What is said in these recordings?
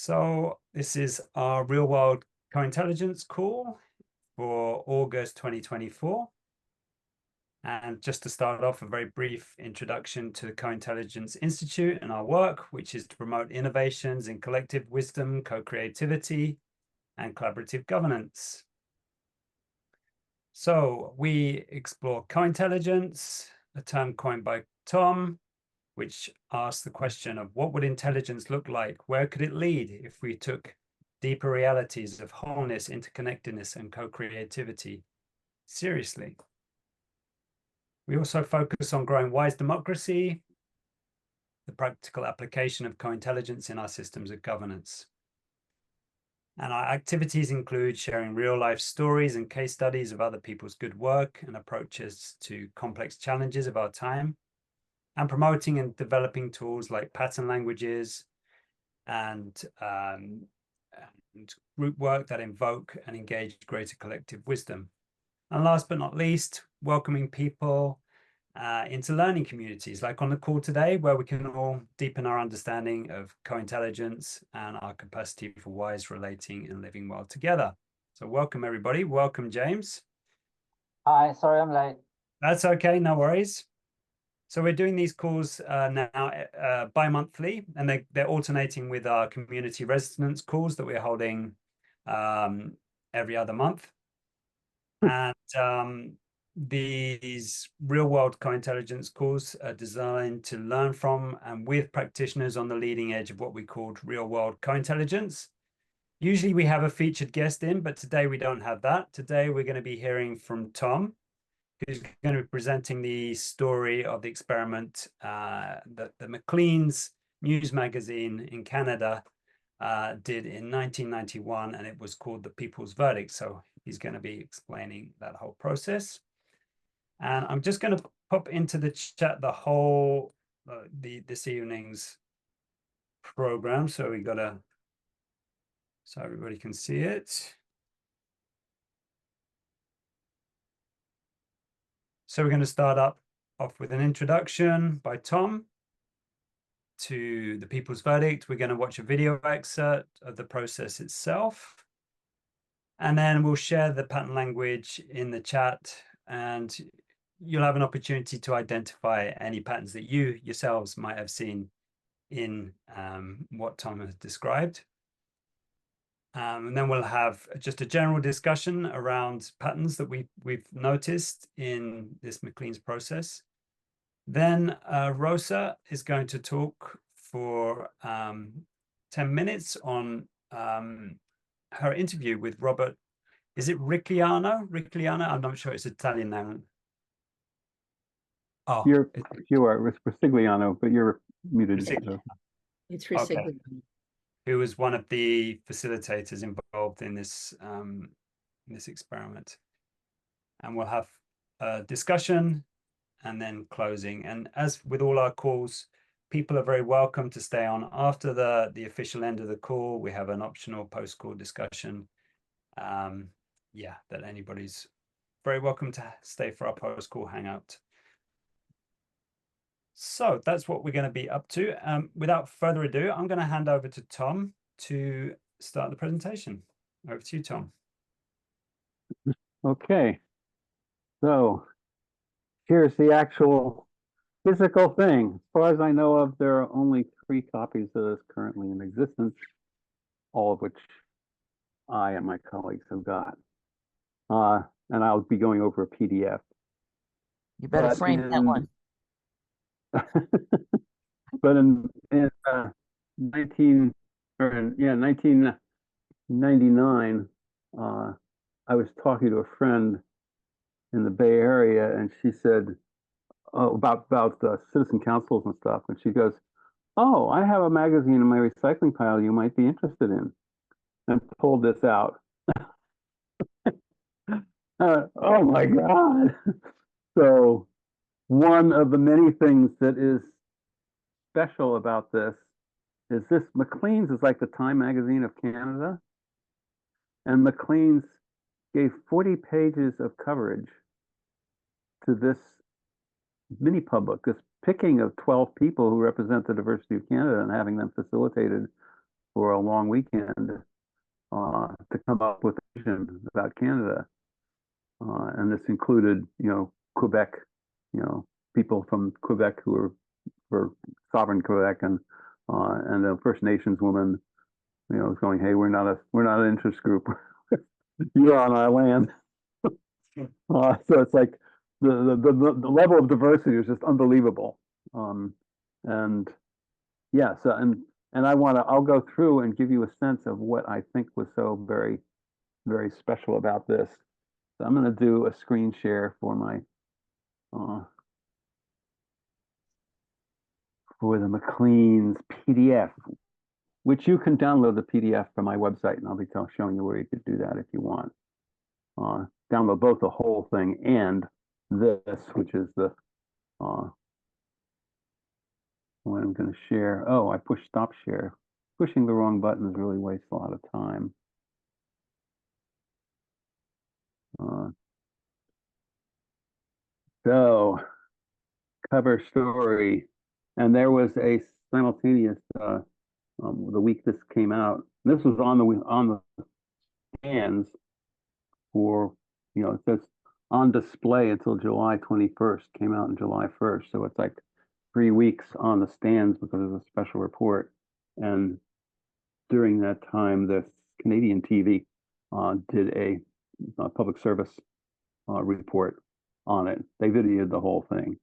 So this is our real world co-intelligence call for August 2024. And just to start off, a very brief introduction to the Co-Intelligence Institute and our work, which is to promote innovations in collective wisdom, co-creativity, and collaborative governance. So we explore co-intelligence, a term coined by Tom, which asks the question of what would intelligence look like? Where could it lead if we took deeper realities of wholeness, interconnectedness, and co-creativity seriously? We also focus on growing wise democracy, the practical application of co-intelligence in our systems of governance. And our activities include sharing real-life stories and case studies of other people's good work and approaches to complex challenges of our time, and promoting and developing tools like pattern languages and group work that invoke and engage greater collective wisdom. And last but not least, welcoming people into learning communities, like on the call today, where we can all deepen our understanding of co-intelligence and our capacity for wise relating and living well together. So welcome, everybody. Welcome, James. Hi, sorry I'm late. That's okay, no worries. So we're doing these calls now bi-monthly, and they're alternating with our community resonance calls that we're holding every other month. And these real-world co-intelligence calls are designed to learn from and with practitioners on the leading edge of what we called real-world co-intelligence. Usually we have a featured guest in, but today we don't have that. Today we're going to be hearing from Tom, who's going to be presenting the story of the experiment that the Macleans news magazine in Canada did in 1991, and it was called The People's Verdict. So he's going to be explaining that whole process. And I'm just going to pop into the chat the whole this evening's program, so so everybody can see it. So we're going to start off with an introduction by Tom to The People's Verdict. We're going to watch a video excerpt of the process itself, and then we'll share the pattern language in the chat, and you'll have an opportunity to identify any patterns that you yourselves might have seen in what Tom has described. And then we'll have just a general discussion around patterns that we've noticed in this Maclean's process. Then Rosa is going to talk for 10 minutes on her interview with Robert. Is it Riccliano? I'm not sure. It's Italian name. Oh, you are. It's Riccliano, but you're muted. So. It's Riccliano. Okay. Who was one of the facilitators involved in this experiment. And we'll have a discussion and then closing. And as with all our calls, people are very welcome to stay on after the official end of the call. We have an optional post-call discussion. That anybody's very welcome to stay for our post-call hangout. So that's what we're going to be up to. Without further ado, I'm going to hand over to Tom to start the presentation. Over to you, Tom. Okay. So here's the actual physical thing. As far as I know of, there are only 3 copies of this currently in existence, all of which I and my colleagues have got. And I'll be going over a PDF. You better frame that one. But in 1999, I was talking to a friend in the Bay Area, and she said about citizen councils and stuff, and she goes, "Oh, I have a magazine in my recycling pile you might be interested in," and pulled this out. Oh my God! So one of the many things that is special about this is this Maclean's is like the Time magazine of Canada, and Maclean's gave 40 pages of coverage to this mini public, this picking of 12 people who represent the diversity of Canada and having them facilitated for a long weekend to come up with a vision about Canada. And this included, Quebec, people from Quebec who were sovereign Quebec, and the First Nations woman, was going, hey, we're not an interest group. You're on our land. So it's like the level of diversity is just unbelievable. And yeah, so and I'll go through and give you a sense of what I think was so very, very special about this. So I'm going to do a screen share for my for the Maclean's PDF, which you can download the PDF from my website, and I'll be showing you where you could do that if you want. Download both the whole thing and this, which is the what I'm going to share. Oh, I pushed stop share. Pushing the wrong buttons really wastes a lot of time. So, cover story. And there was a simultaneous, the week this came out, this was on the stands for, it says on display until July 21st, came out on July 1st. So it's like 3 weeks on the stands because of a special report. And during that time, the Canadian TV did a public service report on it. They videoed the whole thing.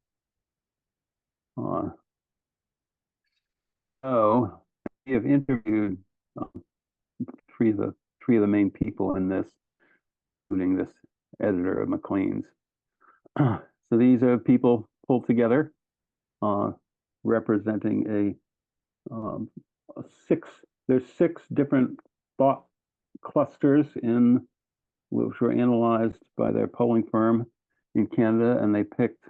So we have interviewed three of the main people in this, including this editor of Maclean's. So these are people pulled together, representing there's 6 different thought clusters which were analyzed by their polling firm in Canada, and they picked,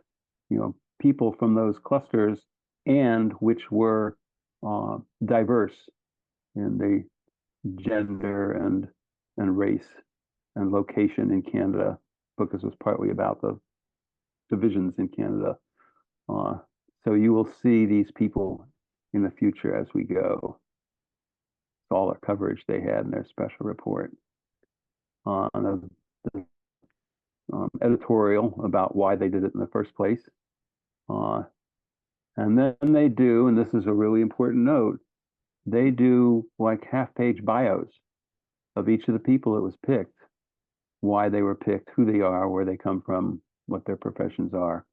people from those clusters and which were diverse in the gender and race and location in Canada, because it was partly about the divisions in Canada. So you will see these people in the future as we go. It's all the coverage they had in their special report. The editorial about why they did it in the first place. And then they do, and this is a really important note, they do like half-page bios of each of the people that was picked, why they were picked, who they are, where they come from, what their professions are,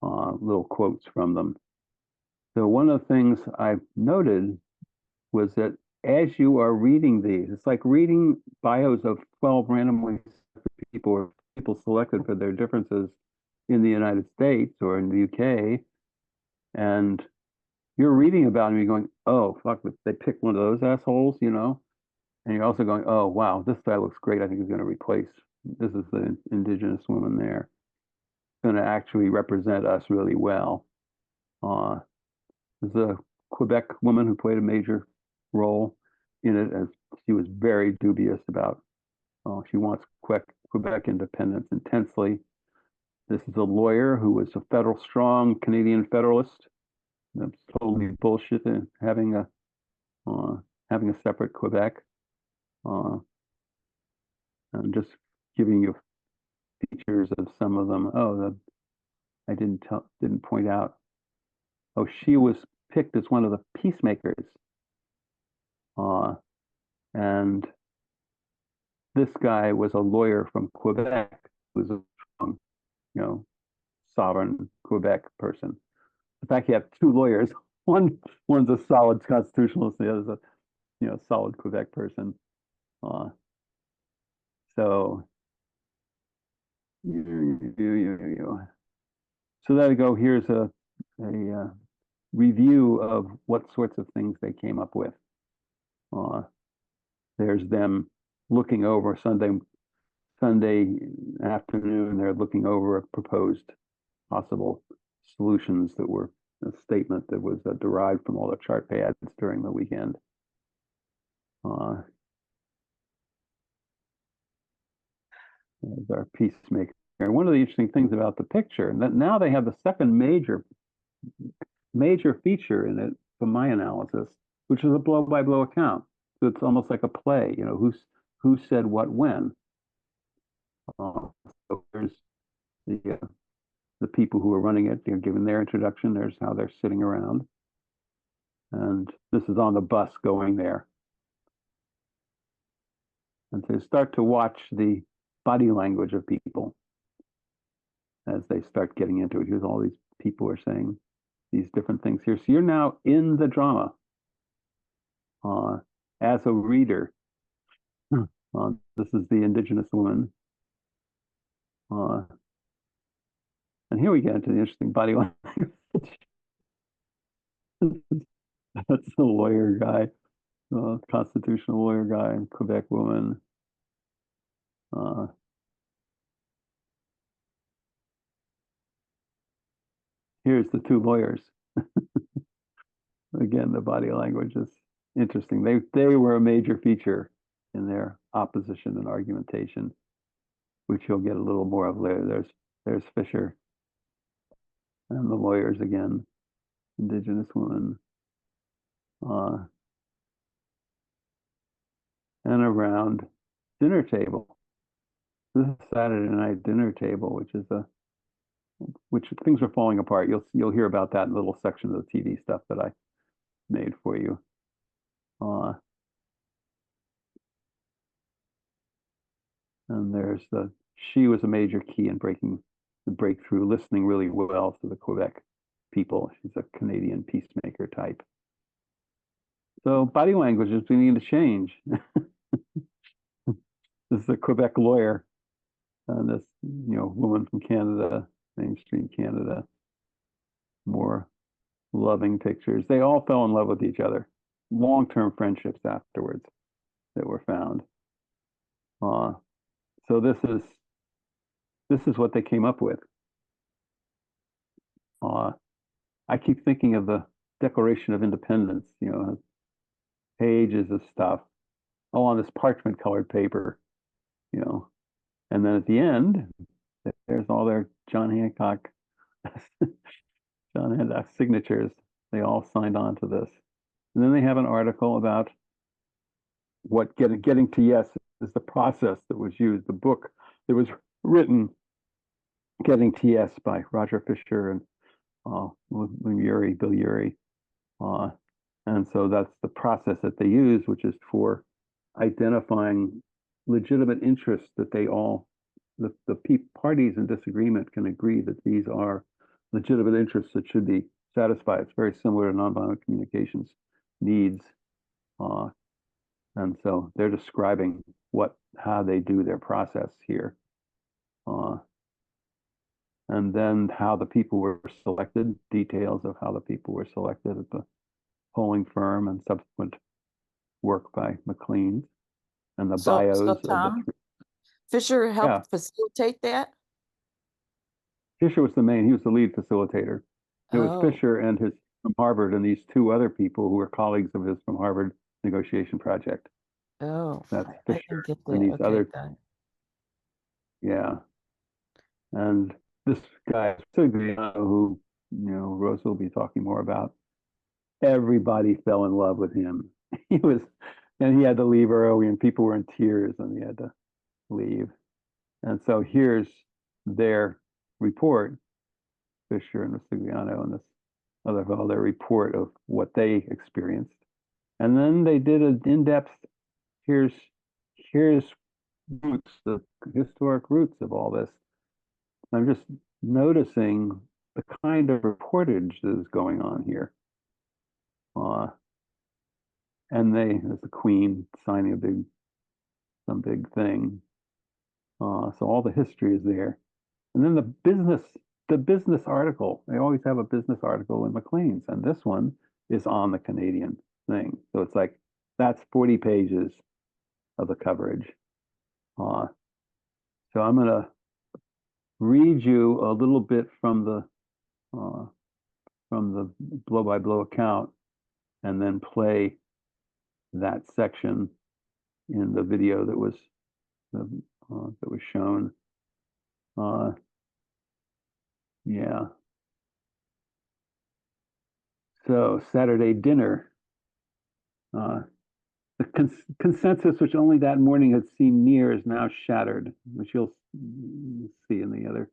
little quotes from them. So one of the things I noted was that as you are reading these, it's like reading bios of 12 randomly people or people selected for their differences in the United States or in the UK, and you're reading about them, you're going, oh, fuck, they picked one of those assholes, and you're also going, oh, wow, this guy looks great. I think he's going to replace, this is the Indigenous woman there, going to actually represent us really well. There's a Quebec woman who played a major role in it, as she was very dubious about, she wants Quebec independence intensely. This is a lawyer who was a strong Canadian federalist. That's totally bullshit in having a separate Quebec. And just giving you features of some of them. Oh, I didn't point out. Oh, she was picked as one of the peacemakers. And this guy was a lawyer from Quebec, who was a strong, sovereign Quebec person. In fact, you have 2 lawyers. One's a solid constitutionalist, the other's a solid Quebec person. So there you go. Here's a review of what sorts of things they came up with. There's them looking over Sunday afternoon. They're looking over proposed possible solutions that were a statement that was derived from all the chart pads during the weekend. There's our peacemaker. One of the interesting things about the picture, that now they have the second major feature in it, from my analysis, which is a blow-by-blow account. it's almost like a play, who said what when. So there's the people who are running it, they're giving their introduction, there's how they're sitting around. And this is on the bus going there. And to start to watch the body language of people as they start getting into it. Here's all these people are saying these different things here. So you're now in the drama as a reader. This is the indigenous woman. And here we get into the interesting body language. That's the lawyer guy, constitutional lawyer guy, Quebec woman. Here's the two lawyers. Again, the body language is interesting. They were a major feature in their opposition and argumentation, which you'll get a little more of later. There's Fisher and the lawyers again, indigenous woman. And around dinner table. This is Saturday night dinner table, which things are falling apart. You'll hear about that in a little section of the TV stuff that I made for you. And she was a major key in breaking the breakthrough, listening really well to the Quebec people. She's a Canadian peacemaker type. So body language is beginning to change. This is a Quebec lawyer, and this woman from Canada, mainstream Canada. More loving pictures. They all fell in love with each other. Long-term friendships afterwards that were found. So this is what they came up with. I keep thinking of the Declaration of Independence, pages of stuff, all on this parchment colored paper, and then at the end, there's all their John Hancock signatures. They all signed on to this. And then they have an article about what getting to yes is the process that was used. The book that was written, Getting to Yes by Roger Fisher and Bill Urey. And so that's the process that they use, which is for identifying legitimate interests that the parties in disagreement can agree that these are legitimate interests that should be satisfied. It's very similar to nonviolent communications needs. And so they're describing how they do their process here. And then how the people were selected, details of how the people were selected at the polling firm and subsequent work by Maclean and the bios of Tom, Fisher helped facilitate that? Fisher was he was the lead facilitator. It was Fisher and his from Harvard and these two other people who were colleagues of his from Harvard negotiation project. Oh, that's I Fisher can get that. and these other. Yeah. And this guy, who, Rose will be talking more about, everybody fell in love with him. He had to leave early and people were in tears and he had to leave. And so here's their report, Fisher and Rossigliano and this other fellow, their report of what they experienced. And then they did an in-depth, here's roots, the historic roots of all this. I'm just noticing the kind of reportage that is going on here. And there's the Queen signing some big thing. So all the history is there. And then the business article, they always have a business article in Maclean's, and this one is on the Canadian thing. So it's like, that's 40 pages of the coverage. So I'm gonna read you a little bit from the blow-by-blow account, and then play that section in the video that was shown. Yeah. So Saturday dinner. The consensus, which only that morning had seemed near, is now shattered, which you'll see in the other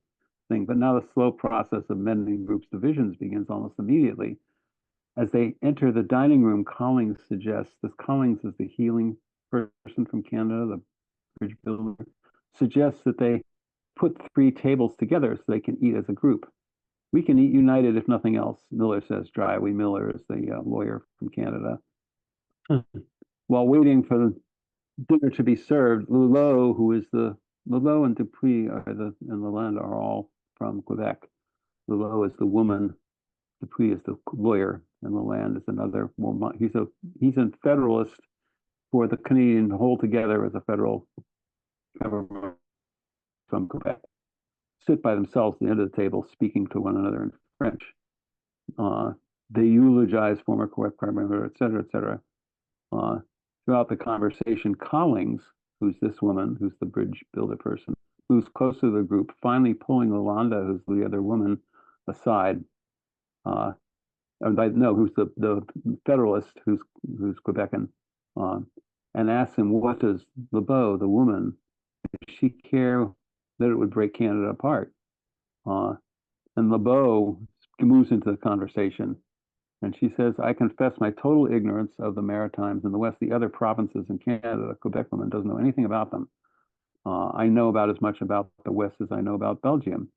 thing. But now the slow process of mending groups' divisions begins almost immediately. As they enter the dining room, Collings suggests, this Collings is the healing person from Canada, the bridge builder, suggests that they put 3 tables together so they can eat as a group. We can eat united if nothing else, Miller says dryly. Miller is the lawyer from Canada. While waiting for the dinner to be served, Lulot and Dupuis and Lalande are all from Quebec. Lulot is the woman, Dupuis is the lawyer, and Lalande is another more. He's a federalist for the Canadian to hold together as a federal government from Quebec. Sit by themselves at the end of the table, speaking to one another in French. They eulogize former Quebec Prime Minister, et cetera, et cetera. Throughout the conversation, Collings, who's this woman, who's the bridge builder person, who's close to the group, finally pulling Lalande, who's the other woman, aside. Who's the federalist, who's Quebecan, and asks him, what does Lebeau, the woman, does she care that it would break Canada apart? And Lebeau moves into the conversation. And she says, I confess my total ignorance of the Maritimes and the West, the other provinces in Canada. The Quebec woman doesn't know anything about them. I know about as much about the West as I know about Belgium.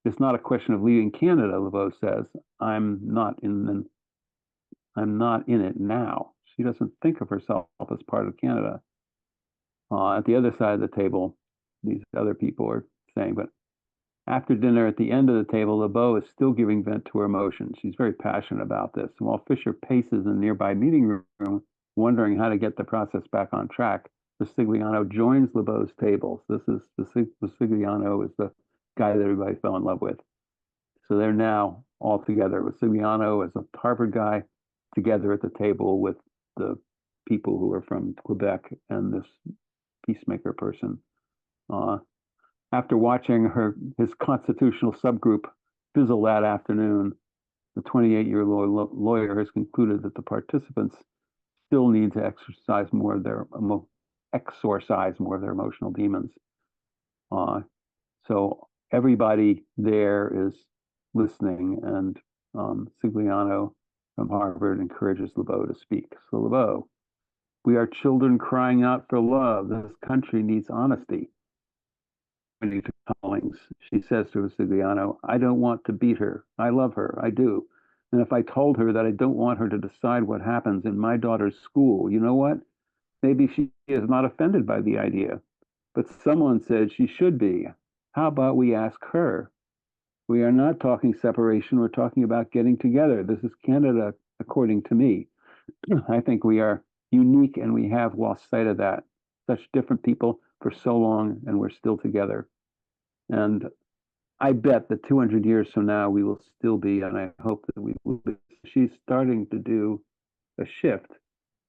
It's not a question of leaving Canada, Lebeau says. I'm not in it now. She doesn't think of herself as part of Canada. At the other side of the table, these other people are saying, but after dinner, at the end of the table, Lebeau is still giving vent to her emotions. She's very passionate about this. And while Fisher paces in a nearby meeting room, wondering how to get the process back on track, Vasigliano joins Lebeau's tables. Vasigliano is the guy that everybody fell in love with. So they're now all together. Vasigliano is a Harvard guy, together at the table with the people who are from Quebec and this peacemaker person. After watching his constitutional subgroup fizzle that afternoon, the 28-year-old lawyer has concluded that the participants still need to exorcise more of their emotional demons. So everybody there is listening, and Sigliano from Harvard encourages Lebeau to speak. So Lebeau, we are children crying out for love. This country needs honesty. To Collings, she says to Vasigliano, I don't want to beat her. I love her. I do. And if I told her that I don't want her to decide what happens in my daughter's school, you know what? Maybe she is not offended by the idea. But someone said she should be. How about we ask her? We are not talking separation. We're talking about getting together. This is Canada, according to me. I think we are unique, and we have lost sight of that. Such different people for so long, and we're still together. And I bet that 200 years from now, we will still be, and I hope that we will be. She's starting to do a shift.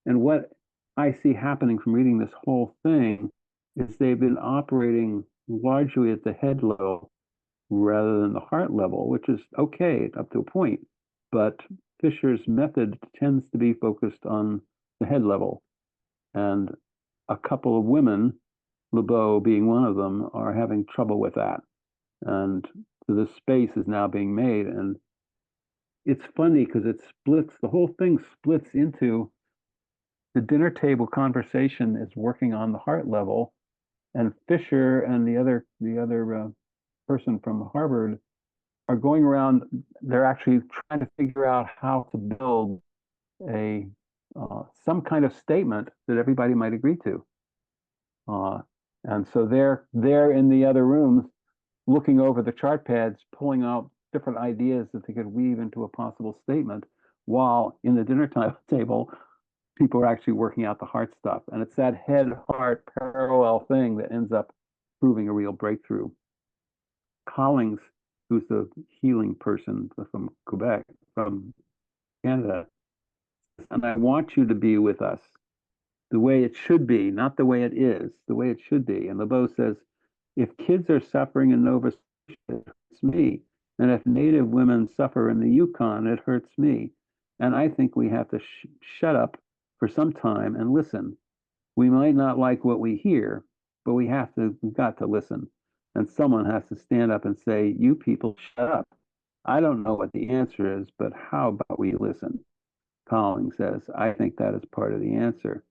And what I see happening from reading this whole thing is they've been operating largely at the head level rather than the heart level, which is okay up to a point. But Fisher's method tends to be focused on the head level. And a couple of women, Lebeau being one of them, are having trouble with that. And so this space is now being made. And it's funny because it splits, the whole thing splits into the dinner table conversation is working on the heart level. And Fisher and the other person from Harvard are going around, they're actually trying to figure out how to build a some kind of statement that everybody might agree to. And so they're in the other rooms looking over the chart pads, pulling out different ideas that they could weave into a possible statement, while in the dinner table, people are actually working out the heart stuff. And it's that head-heart parallel thing that ends up proving a real breakthrough. Collings, who's the healing person from Quebec, from Canada, and I want you to be with us the way it should be, not the way it is, the way it should be. And LeBeau says, if kids are suffering in Nova Scotia, it hurts me. And if Native women suffer in the Yukon, it hurts me. And I think we have to shut up for some time and listen. We might not like what we hear, but we've got to listen. And someone has to stand up and say, you people shut up. I don't know what the answer is, but how about we listen? Collins says, I think that is part of the answer.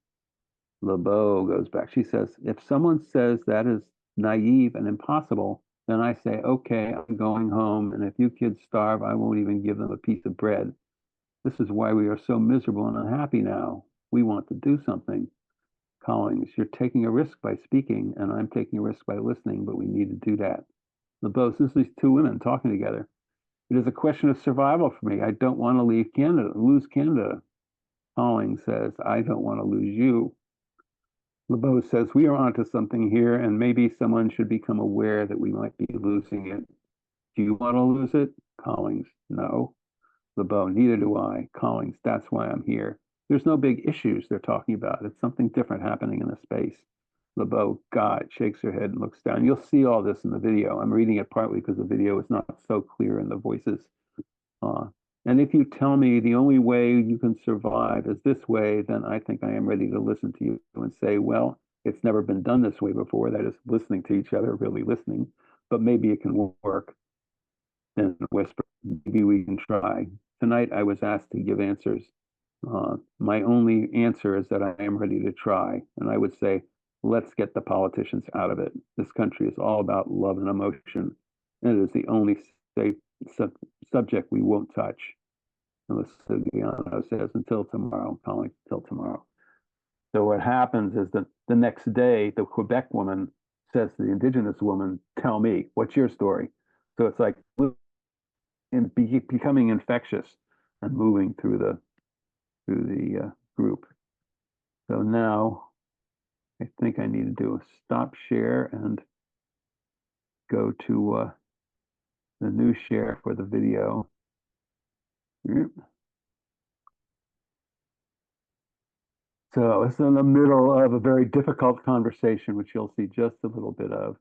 LeBeau goes back. She says, if someone says that is naive and impossible, then I say, okay, I'm going home. And if you kids starve, I won't even give them a piece of bread. This is why we are so miserable and unhappy now. We want to do something. Collins, you're taking a risk by speaking, and I'm taking a risk by listening, but we need to do that. LeBeau, this is these two women talking together. It is a question of survival for me. I don't want to lose Canada. Collins says, I don't want to lose you. LeBeau says, we are onto something here, and maybe someone should become aware that we might be losing it. Do you want to lose it? Collins, no. LeBeau, neither do I. Collins, that's why I'm here. There's no big issues they're talking about. It's something different happening in the space. LeBeau, God, shakes her head and looks down. You'll see all this in the video. I'm reading it partly because the video is not so clear in the voices. And if you tell me the only way you can survive is this way, then I think I am ready to listen to you and say, well, it's never been done this way before. That is listening to each other, really listening, but maybe it can work. And whisper, maybe we can try. Tonight I was asked to give answers. My only answer is that I am ready to try. And I would say, let's get the politicians out of it. This country is all about love and emotion. And it is the only safe subject we won't touch. And Luciano says, until tomorrow, Colin, until tomorrow. So what happens is that the next day, the Quebec woman says to the Indigenous woman, tell me, what's your story? So it's like becoming infectious and moving through the group. So now I think I need to do a stop share and go to the new share for the video. So it's in the middle of a very difficult conversation, which you'll see just a little bit of.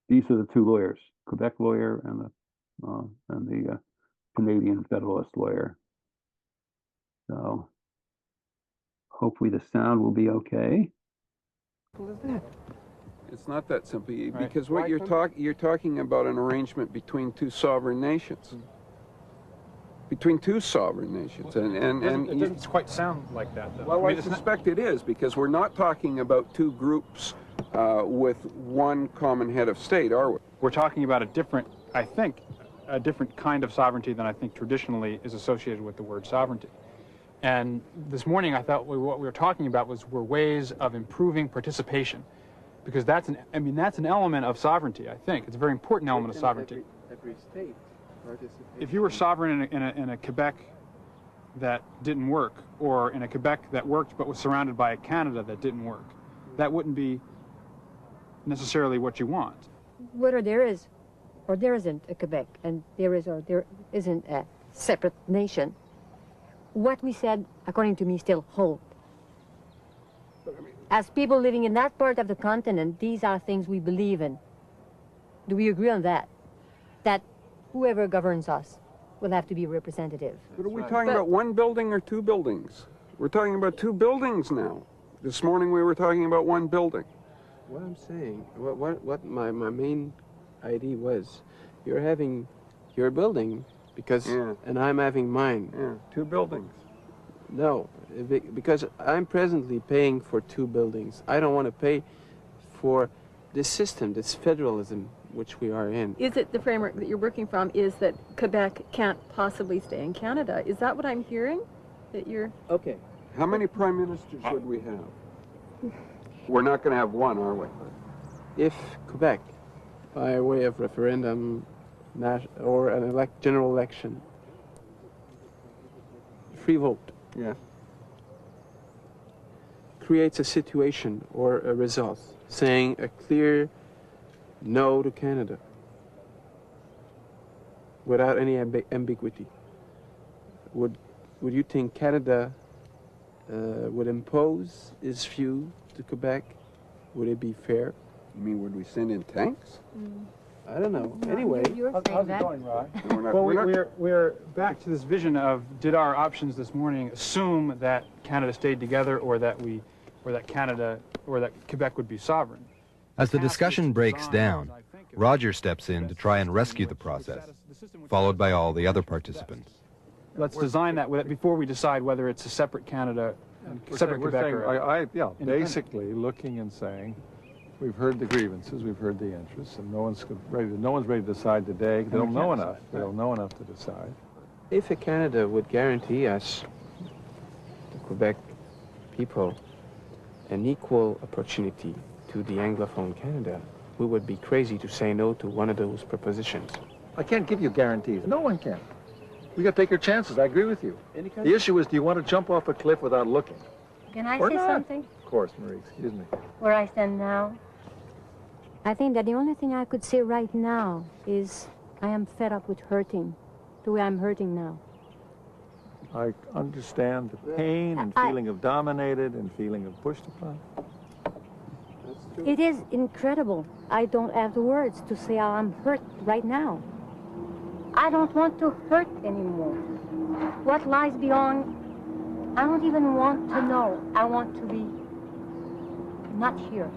These are the two lawyers, Quebec lawyer and the Canadian Federalist lawyer. So hopefully the sound will be okay. It's not that simple, because what you're talking about an arrangement between two sovereign nations. Between two sovereign nations, and it doesn't quite sound like that, though. Well, I suspect it is, because we're not talking about two groups with one common head of state, are we? We're talking about a different kind of sovereignty than I think traditionally is associated with the word sovereignty. And this morning, I thought what we were talking about were ways of improving participation, because that's an element of sovereignty. I think it's a very important element of sovereignty. Every state. If you were sovereign in a Quebec that didn't work, or in a Quebec that worked but was surrounded by a Canada that didn't work, that wouldn't be necessarily what you want. Whether there is or there isn't a Quebec, and there is or there isn't a separate nation, what we said, according to me, still holds. As people living in that part of the continent, these are things we believe in. Do we agree on that? That whoever governs us will have to be representative. But are we talking about one building or two buildings? We're talking about two buildings now. This morning we were talking about one building. What I'm saying, what my main idea was, you're having your building because, and I'm having mine. Yeah, two buildings. No, because I'm presently paying for two buildings. I don't want to pay for this system, this federalism which we are in. Is it the framework that you're working from is that Quebec can't possibly stay in Canada? Is that what I'm hearing? That you're... Okay. How many prime ministers would we have? We're not going to have one, are we? If Quebec, by way of referendum or an general election, free vote, creates a situation or a result saying a clear no to Canada without any ambiguity, would you think Canada would impose its view to Quebec? Would it be fair? You mean, would we send in tanks? I don't know. Anyway. You're How's saying it that. going, Rod? Well, We're back to this vision of, did our options this morning assume that Canada stayed together, or that Quebec would be sovereign? As the discussion breaks down, Roger steps in to try and rescue the process, followed by all the other participants. Let's design that before we decide whether it's a separate Canada, separate Quebec. Yeah, basically looking and saying, we've heard the grievances, we've heard the interests, and no one's ready to decide today. They don't know enough. They don't know enough to decide. If Canada would guarantee us, the Quebec people, an equal opportunity to the Anglophone Canada, we would be crazy to say no to one of those propositions. I can't give you guarantees. No one can. We got to take your chances. I agree with you. The issue is, do you want to jump off a cliff without looking? Can I Or say not? something? Of course, Marie. Excuse me. Where I stand now? I think that the only thing I could say right now is I am fed up with hurting, the way I'm hurting now. I understand the pain and feeling of dominated and feeling of pushed upon. It is incredible. I don't have the words to say how I'm hurt right now. I don't want to hurt anymore. What lies beyond, I don't even want to know. I want to be not here.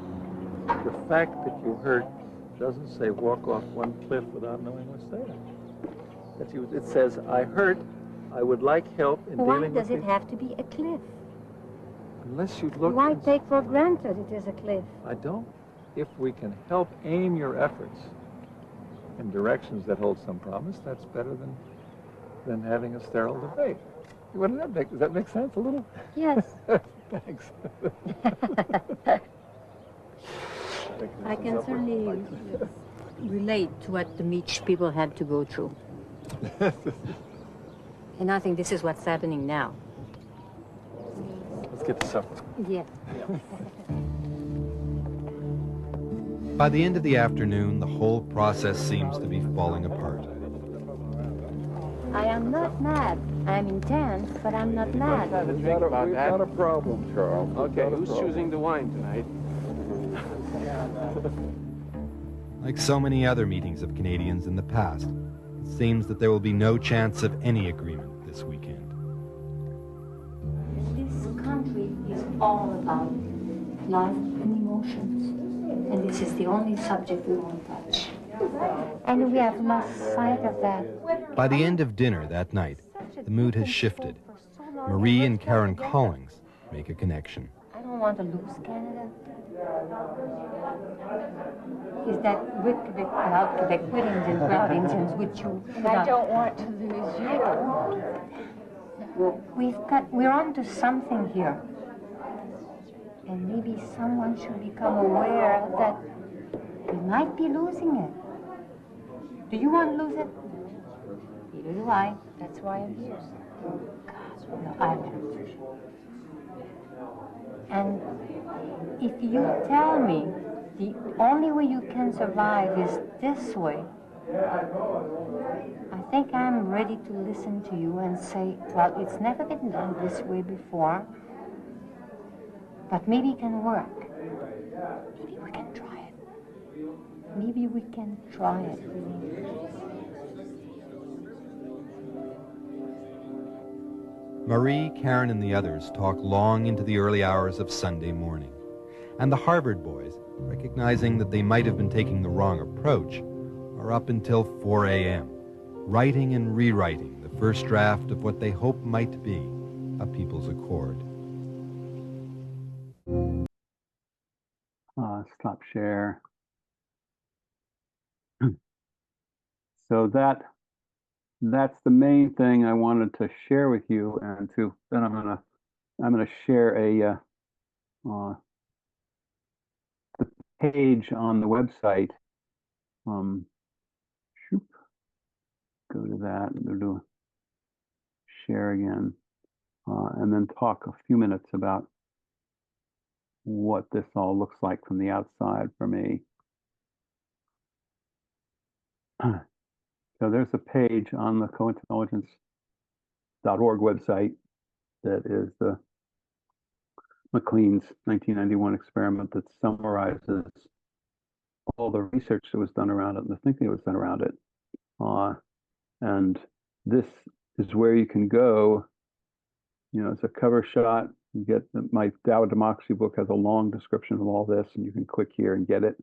The fact that you hurt doesn't say walk off one cliff without knowing what's there. It says, I hurt, I would like help in Why dealing with does it have to be a cliff? Unless you look... Why take for granted it is a cliff? I don't. If we can help aim your efforts in directions that hold some promise, that's better than having a sterile debate. Does that make sense a little? Yes. Thanks. I can certainly relate to what the Meech people had to go through. And I think this is what's happening now. Let's get to supper. Yeah. By the end of the afternoon, the whole process seems to be falling apart. I am not mad. I'm intense, but I'm not mad. We've got a problem, Charles. Okay, who's choosing the wine tonight? Like so many other meetings of Canadians in the past, it seems that there will be no chance of any agreement this weekend. This country is all about life and emotions. And this is the only subject we won't touch. And we have lost sight of that. By the end of dinner that night, the mood has shifted. Marie and Karen Collings make a connection. I don't want to lose Canada. Is that with Quebec, without Quebec, with Indians, without Indians, with you? I don't want to lose you. We're on to something here. And maybe someone should become aware that we might be losing it. Do you want to lose it? Neither do I. That's why I'm here. God, no, I don't. And if you tell me the only way you can survive is this way, I think I'm ready to listen to you and say, well, it's never been done this way before, but maybe it can work. Maybe we can try it. Maybe we can try it. Marie, Karen, and the others talk long into the early hours of Sunday morning. And the Harvard boys, recognizing that they might have been taking the wrong approach, are up until 4 a.m., writing and rewriting the first draft of what they hope might be a People's Accord. Stop share. So that's the main thing I wanted to share with you, and then I'm gonna share the page on the website. Go to that and go to share again, and then talk a few minutes about what this all looks like from the outside for me. So there's a page on the cointelligence.org website that is the Maclean's 1991 experiment that summarizes all the research that was done around it and the thinking that was done around it. And this is where you can go. You know, it's a cover shot. You get my Tao of Democracy book has a long description of all this, and you can click here and get it.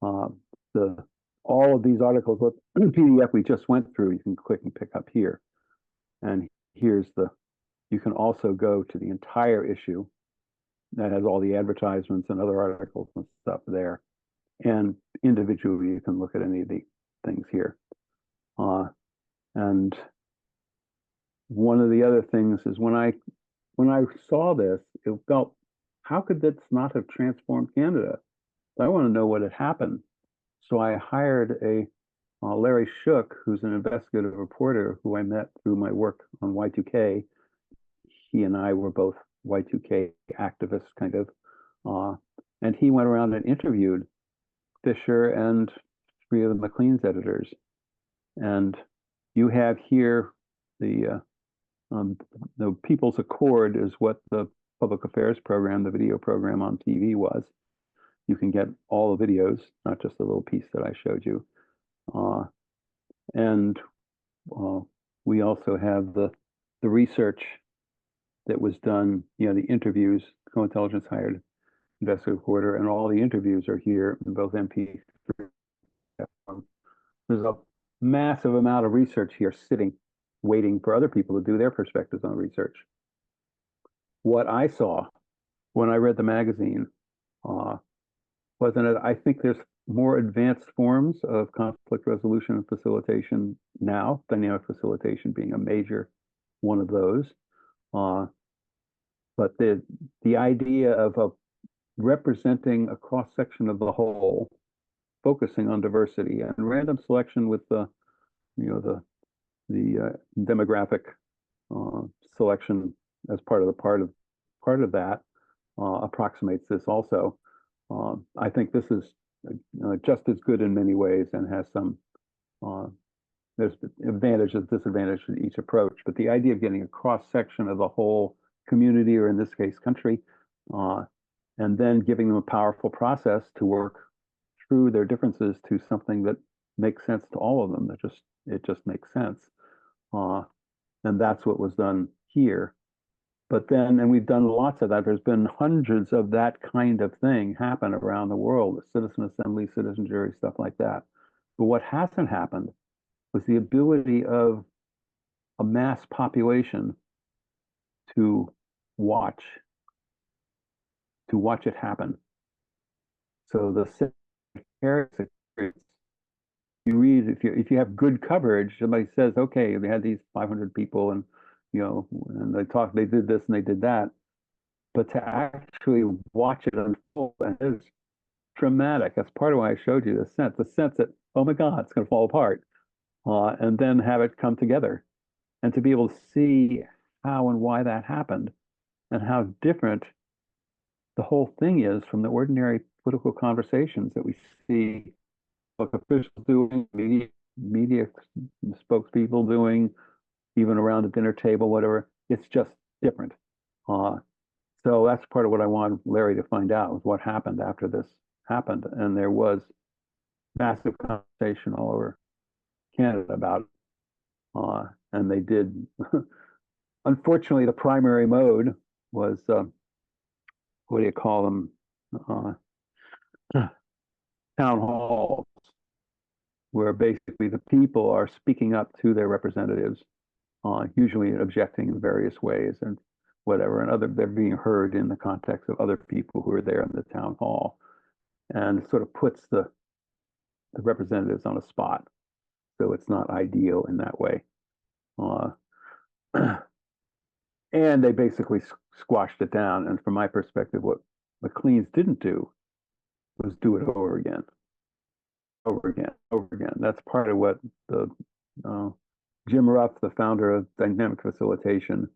All of these articles, what PDF we just went through, you can click and pick up here. And here's you can also go to the entire issue that has all the advertisements and other articles and stuff there. And individually, you can look at any of the things here. And one of the other things is when I saw this, it felt, how could this not have transformed Canada? I want to know what had happened. So I hired Larry Shook, who's an investigative reporter who I met through my work on Y2K. He and I were both Y2K activists, kind of. And he went around and interviewed Fisher and 3 of the Maclean's editors. And you have here the People's Accord is what the public affairs program, the video program on TV was. You can get all the videos, not just the little piece that I showed you. And we also have the research that was done, you know, the interviews, co-intelligence hired investigative reporter, and all the interviews are here in both MP3. There's a massive amount of research here sitting, waiting for other people to do their perspectives on research. What I saw when I read the magazine was that I think there's more advanced forms of conflict resolution and facilitation now, dynamic facilitation being a major one of those. But the idea of representing a cross-section of the whole, focusing on diversity and random selection with the demographic selection as part of that approximates this also. I think this is just as good in many ways and has some there's advantages, disadvantages to each approach, but the idea of getting a cross section of the whole community, or in this case country, and then giving them a powerful process to work through their differences to something that makes sense to all of them, it just makes sense. And that's what was done here. But then, and we've done lots of that, there's been hundreds of that kind of thing happen around the world, the citizen assembly, citizen jury, stuff like that. But what hasn't happened was the ability of a mass population to watch it happen. So the you read, if you have good coverage, somebody says, okay, we had these 500 people and and they did this and they did that, but to actually watch it unfold is dramatic. That's part of why I showed you the sense that, oh my God, it's going to fall apart, and then have it come together, and to be able to see how and why that happened, and how different the whole thing is from the ordinary political conversations that we see officials doing, media spokespeople doing, even around a dinner table, whatever. It's just different. So that's part of what I wanted Larry to find out, was what happened after this happened. And there was massive conversation all over Canada about it. And they did, unfortunately, the primary mode was, what do you call them? Town halls, where basically the people are speaking up to their representatives, usually objecting in various ways and whatever, and they're being heard in the context of other people who are there in the town hall, and sort of puts the representatives on a spot. So it's not ideal in that way. And they basically squashed it down. And from my perspective, what Macleans didn't do was do it over again. That's part of what Jim Ruff, the founder of dynamic facilitation,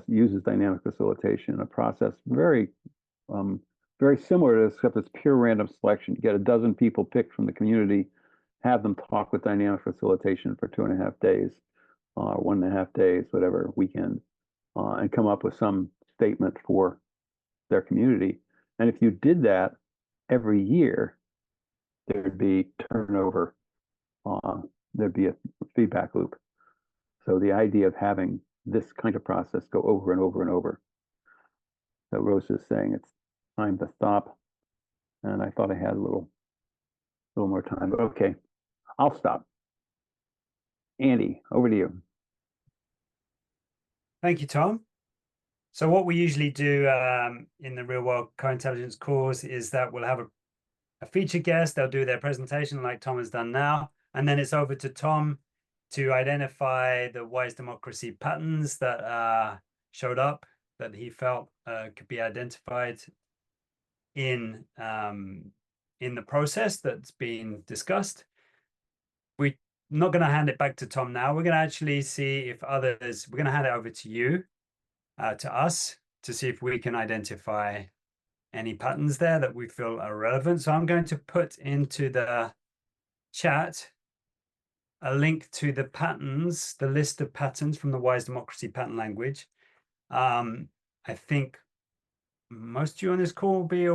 uses dynamic facilitation, a process very similar to this, except it's pure random selection. You get a dozen people picked from the community, have them talk with dynamic facilitation for 2.5 days, 1.5 days, whatever, weekend, and come up with some statement for their community. And if you did that every year, there'd be turnover, there'd be a feedback loop. So the idea of having this kind of process go over and over and over. So Rose is saying it's time to stop. And I thought I had a little more time, but okay, I'll stop. Andy, over to you. Thank you, Tom. So what we usually do in the real world co-intelligence course is that we'll have a featured guest. They'll do their presentation like Tom has done now. And then it's over to Tom to identify the wise democracy patterns that showed up that he felt could be identified in the process that's been discussed. We're not going to hand it back to Tom now. We're going to actually see if others, we're going to hand it over to you, to us, to see if we can identify any patterns there that we feel are relevant. So I'm going to put into the chat a link to the patterns, the list of patterns from the Wise Democracy Pattern Language. I think most of you on this call will be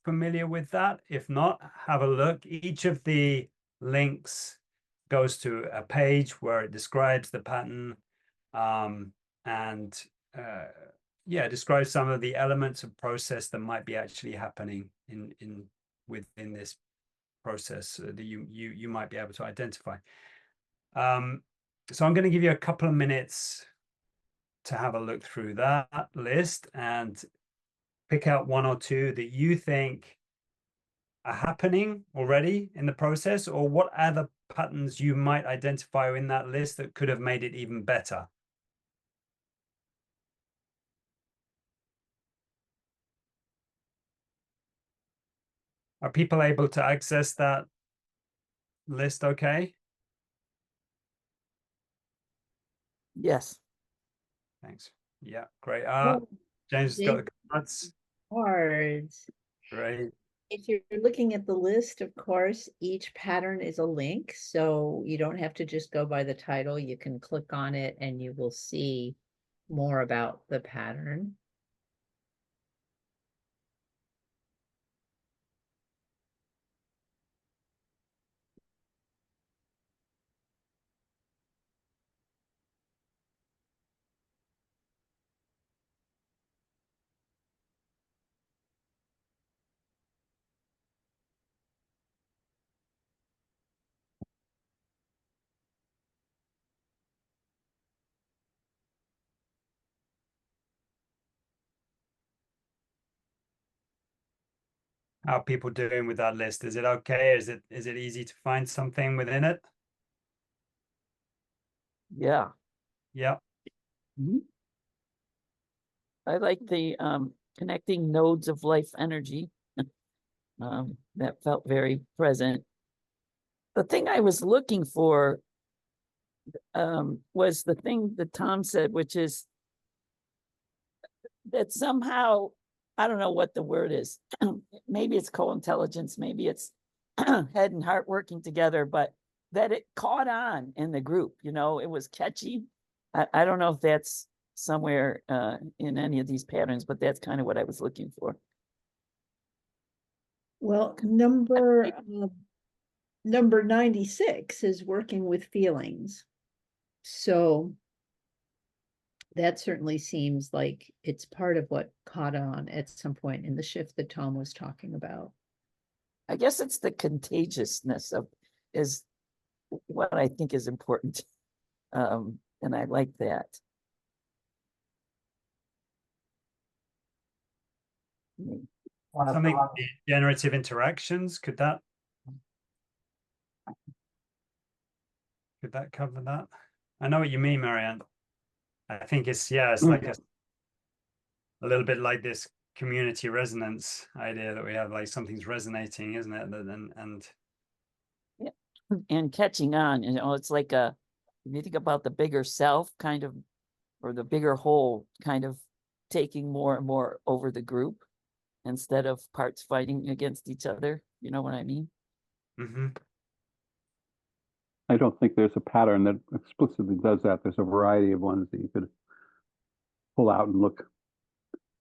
familiar with that. If not, have a look. Each of the links goes to a page where it describes the pattern yeah, describes some of the elements of process that might be actually happening within this process that you might be able to identify. So I'm going to give you a couple of minutes to have a look through that list and pick out one or two that you think are happening already in the process, or what other patterns you might identify in that list that could have made it even better. Are people able to access that list okay? Yes. Thanks. Yeah, great. James has James, got the cards. Cards. Great. If you're looking at the list, of course, each pattern is a link, so you don't have to just go by the title. You can click on it and you will see more about the pattern. How are people doing with that list? Is it okay? Is it easy to find something within it? Yeah. Yeah. Mm-hmm. I like the connecting nodes of life energy. That felt very present. The thing I was looking for was the thing that Tom said, which is that somehow, I don't know what the word is. Maybe it's co-intelligence, maybe it's head and heart working together, but that it caught on in the group, you know, it was catchy. I don't know if that's somewhere in any of these patterns, but that's kind of what I was looking for. Well, number 96 is working with feelings. So that certainly seems like it's part of what caught on at some point in the shift that Tom was talking about. I guess it's the contagiousness is what I think is important. And I like that. Something generative interactions, could that cover that? I know what you mean, Marianne. I think it's like a little bit like this community resonance idea that we have, like something's resonating, isn't it? And yeah, and catching on, you know, it's like if you think about the bigger self kind of, or the bigger whole kind of taking more and more over the group instead of parts fighting against each other. You know what I mean? Mm-hmm. I don't think there's a pattern that explicitly does that. There's a variety of ones that you could pull out and look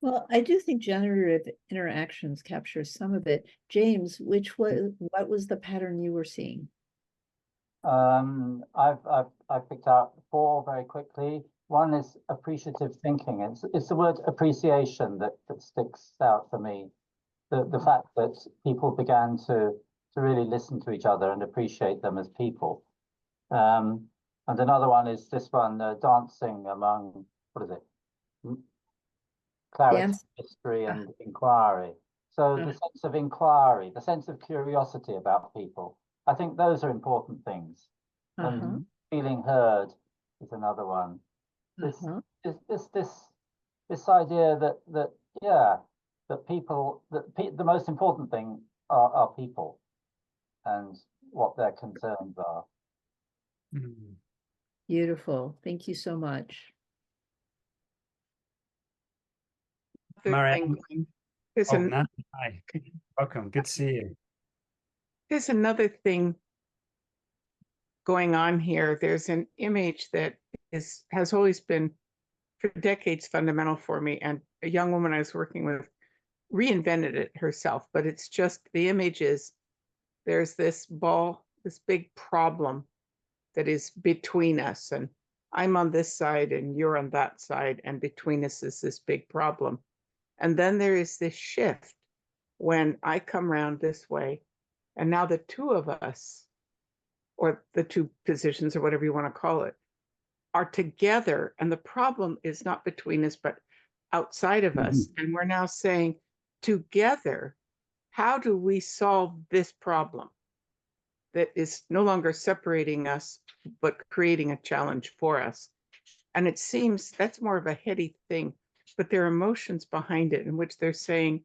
Well, I do think generative interactions captures some of it. James, what was the pattern you were seeing? I've picked out 4 very quickly. One is appreciative thinking. It's the word appreciation that sticks out for me. The fact that people began to really listen to each other and appreciate them as people. And another one is this one, dancing among, what is it? Clarity, mystery, and inquiry. So the sense of inquiry, the sense of curiosity about people. I think those are important things. And feeling heard is another one. This idea that people, the most important thing are people and what their concerns are. Beautiful. Thank you so much. Marianne. There's Hi. Welcome. Good to see you. There's another thing going on here. There's an image that has always been for decades fundamental for me, and a young woman I was working with reinvented it herself, but it's just the image is there's this ball, this big problem that is between us, and I'm on this side and you're on that side, and between us is this big problem. And then there is this shift when I come around this way, and now the two of us, or the two positions, or whatever you want to call it, are together, and the problem is not between us, but outside of us. And we're now saying, together, how do we solve this problem that is no longer separating us, but creating a challenge for us? And it seems that's more of a heady thing, but there are emotions behind it in which they're saying,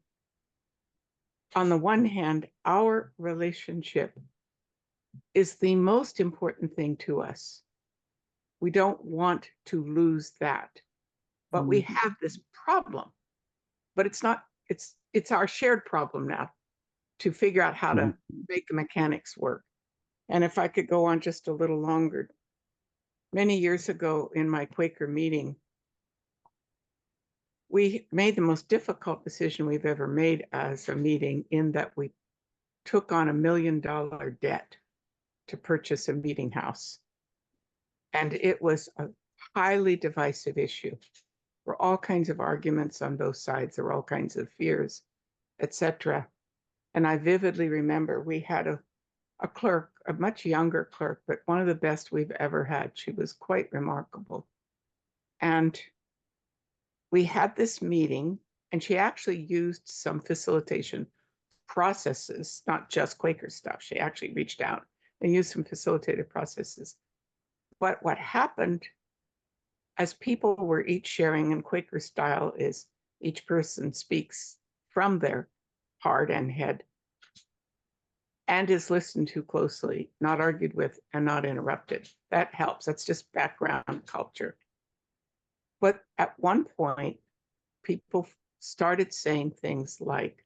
on the one hand, our relationship is the most important thing to us. We don't want to lose that, but we have this problem, but it's not, it's our shared problem now to figure out how to make the mechanics work. And if I could go on just a little longer, many years ago in my Quaker meeting, we made the most difficult decision we've ever made as a meeting, in that we took on $1 million debt to purchase a meeting house. And it was a highly divisive issue. There were all kinds of arguments on both sides. There were all kinds of fears, etc. And I vividly remember we had a clerk, a much younger clerk, but one of the best we've ever had. She was quite remarkable. And we had this meeting, and she actually used some facilitation processes, not just Quaker stuff. She actually reached out and used some facilitated processes. But what happened, as people were each sharing, in Quaker style is each person speaks from their heart and head and is listened to closely, not argued with and not interrupted. That helps. That's just background culture. But at one point, people started saying things like,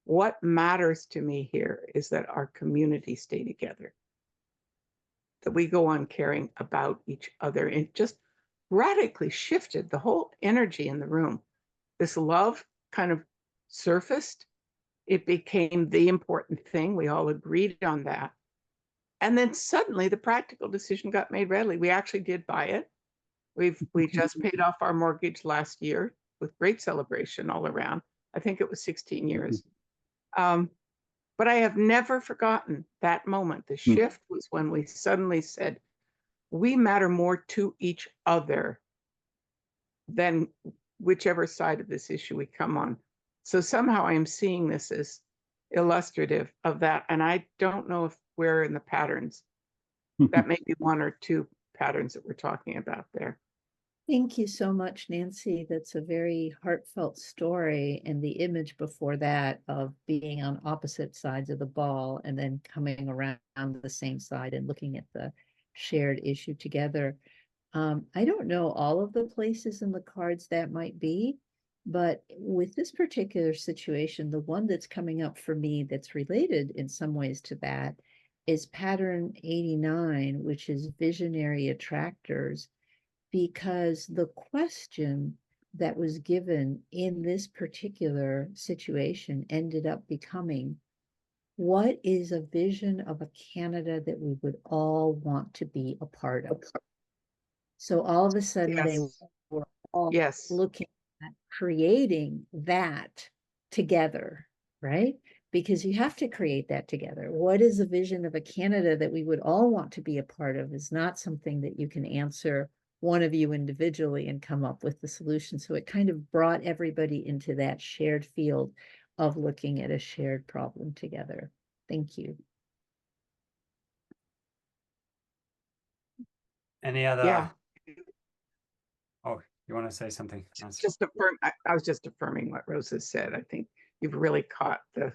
what matters to me here is that our community stay together, that we go on caring about each other. It just radically shifted the whole energy in the room. This love kind of surfaced. It became the important thing. We all agreed on that. And then suddenly the practical decision got made readily. We actually did buy it. We just paid off our mortgage last year with great celebration all around. I think it was 16 years. But I have never forgotten that moment. The shift was when we suddenly said, we matter more to each other than whichever side of this issue we come on. So somehow I'm seeing this as illustrative of that. And I don't know if we're in the patterns. That may be one or two patterns that we're talking about there. Thank you so much, Nancy. That's a very heartfelt story. And the image before that of being on opposite sides of the ball and then coming around the same side and looking at the shared issue together. I don't know all of the places in the cards that might be, but with this particular situation, the one that's coming up for me that's related in some ways to that is pattern 89, which is visionary attractors. Because the question that was given in this particular situation ended up becoming, what is a vision of a Canada that we would all want to be a part of? So all of a sudden they were all looking at creating that together, right? Because you have to create that together. What is a vision of a Canada that we would all want to be a part of is not something that you can answer one of you individually and come up with the solution. So it kind of brought everybody into that shared field of looking at a shared problem together. Thank you. Any other? Yeah. Oh, you want to say something? Just affirm. I was just affirming what Rosa said. I think you've really caught the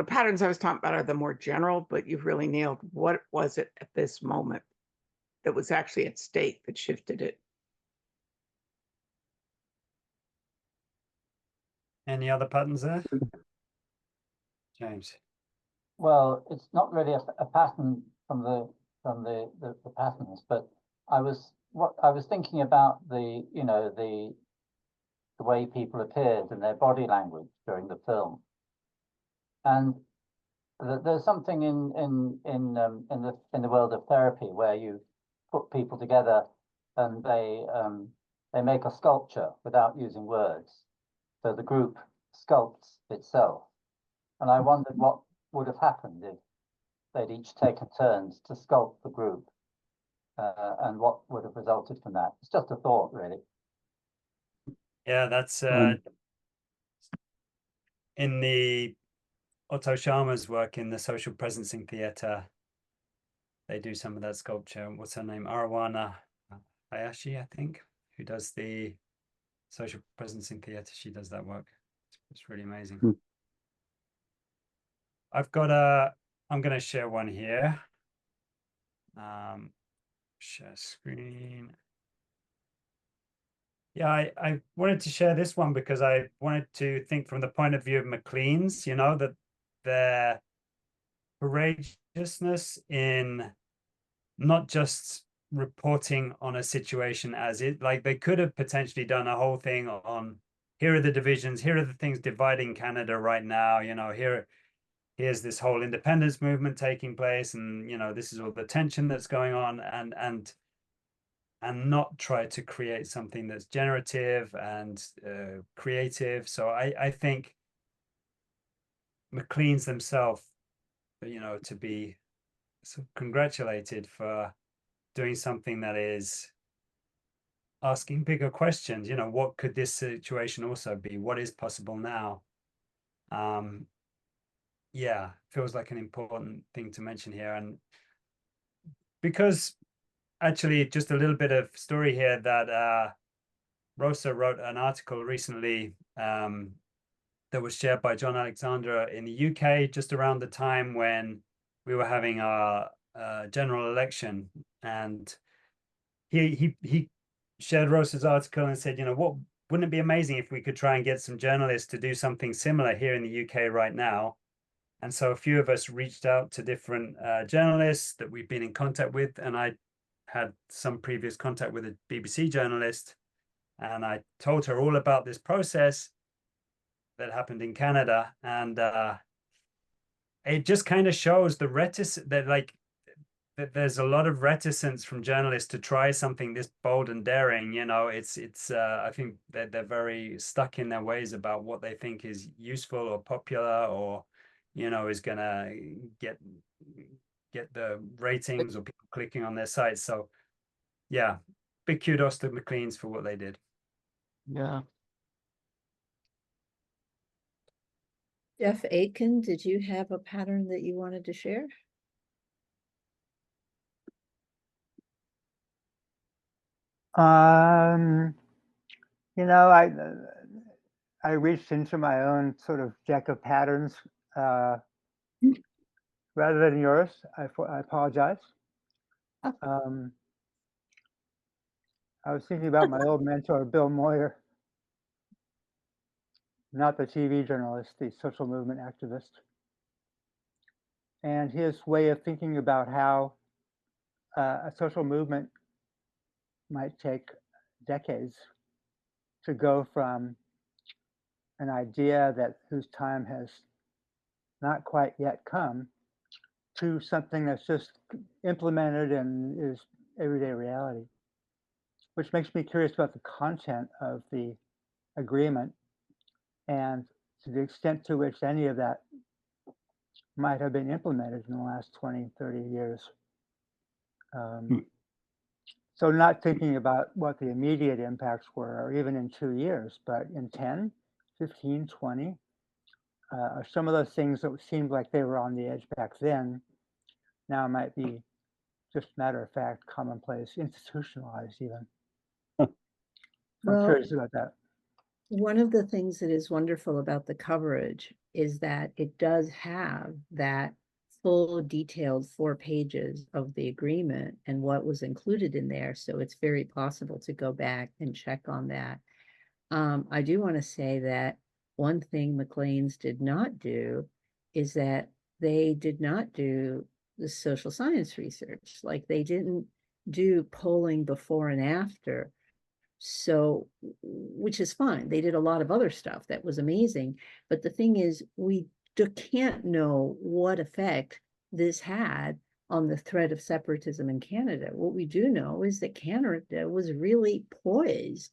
patterns I was talking about are the more general, but you've really nailed what was it at this moment that was actually at stake that shifted it. Any other patterns there? James. Well, it's not really a pattern from the patterns, but I was thinking about the way people appeared and their body language during the film, and there's something in the world of therapy where you put people together and they make a sculpture without using words, so the group sculpts itself, and I wondered what would have happened if they'd each taken turns to sculpt the group, and what would have resulted from that. It's just a thought, really. Yeah, that's in the Otto Scharmer's work in the social presencing theatre. They do some of that sculpture. What's her name? Arowana Hayashi, I think, who does the social presencing theatre. She does that work. It's really amazing. I'm going to share one here. Share screen. Yeah, I wanted to share this one because I wanted to think from the point of view of Macleans, that their courageousness in not just reporting on a situation as it, like they could have potentially done a whole thing on, here are the divisions, here are the things dividing Canada right now, here's this whole independence movement taking place, and this is all the tension that's going on, and not try to create something that's generative and creative. So I think Macleans themselves, to be sort of congratulated for doing something that is asking bigger questions. What could this situation also be? What is possible now? Yeah, feels like an important thing to mention here. And because actually just a little bit of story here that Rosa wrote an article recently that was shared by John Alexander in the UK just around the time when we were having our general election, and he shared Rosa's article and said, what wouldn't it be amazing if we could try and get some journalists to do something similar here in the UK right now? And so a few of us reached out to different journalists that we've been in contact with, and I had some previous contact with a BBC journalist, and I told her all about this process that happened in Canada, and it just kind of shows the reticence that there's a lot of reticence from journalists to try something this bold and daring. It's I think that they're very stuck in their ways about what they think is useful or popular, or is gonna get the ratings or people clicking on their sites. So yeah, big kudos to Macleans for what they did. Yeah. Jeff Aiken, did you have a pattern that you wanted to share? I reached into my own sort of deck of patterns rather than yours. I apologize. I was thinking about my old mentor, Bill Moyer, not the TV journalist, the social movement activist, and his way of thinking about how a social movement might take decades to go from an idea that whose time has not quite yet come to something that's just implemented and is everyday reality, which makes me curious about the content of the agreement and to the extent to which any of that might have been implemented in the last 20, 30 years. So not thinking about what the immediate impacts were, or even in 2 years, but in 10, 15, 20, some of those things that seemed like they were on the edge back then now might be just matter of fact, commonplace, institutionalized even. I'm curious about that. One of the things that is wonderful about the coverage is that it does have that full detailed 4 pages of the agreement and what was included in there. So it's very possible to go back and check on that. I do want to say that one thing Macleans did not do is that they did not do the social science research. Like they didn't do polling before and after. So, which is fine. They did a lot of other stuff that was amazing. But the thing is, we can't know what effect this had on the threat of separatism in Canada. What we do know is that Canada was really poised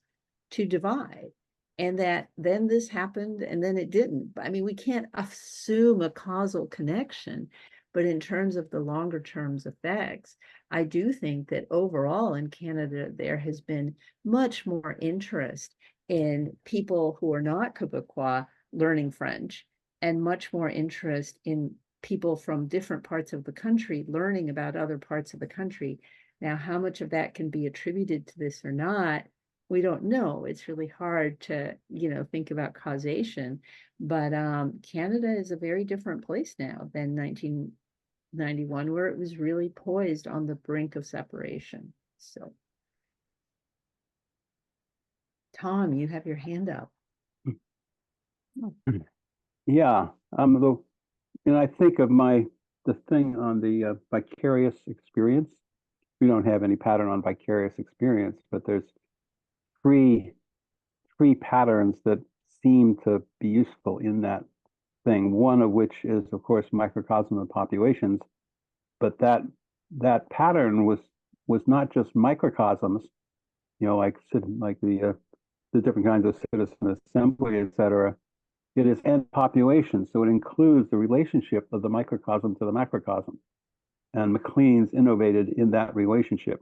to divide, and that then this happened and then it didn't. I mean, we can't assume a causal connection, but in terms of the longer term effects, I do think that overall in Canada, there has been much more interest in people who are not Quebecois learning French, and much more interest in people from different parts of the country learning about other parts of the country. Now, how much of that can be attributed to this or not, we don't know. It's really hard to, think about causation, but Canada is a very different place now than 1991, where it was really poised on the brink of separation. So, Tom, you have your hand up. Yeah, and I think of the thing on the vicarious experience. We don't have any pattern on vicarious experience, but there's three patterns that seem to be useful in that thing. One of which is, of course, microcosm of populations, but that pattern was not just microcosms, like the different kinds of citizen assembly, etc. It is end population, so it includes the relationship of the microcosm to the macrocosm. And Maclean's innovated in that relationship.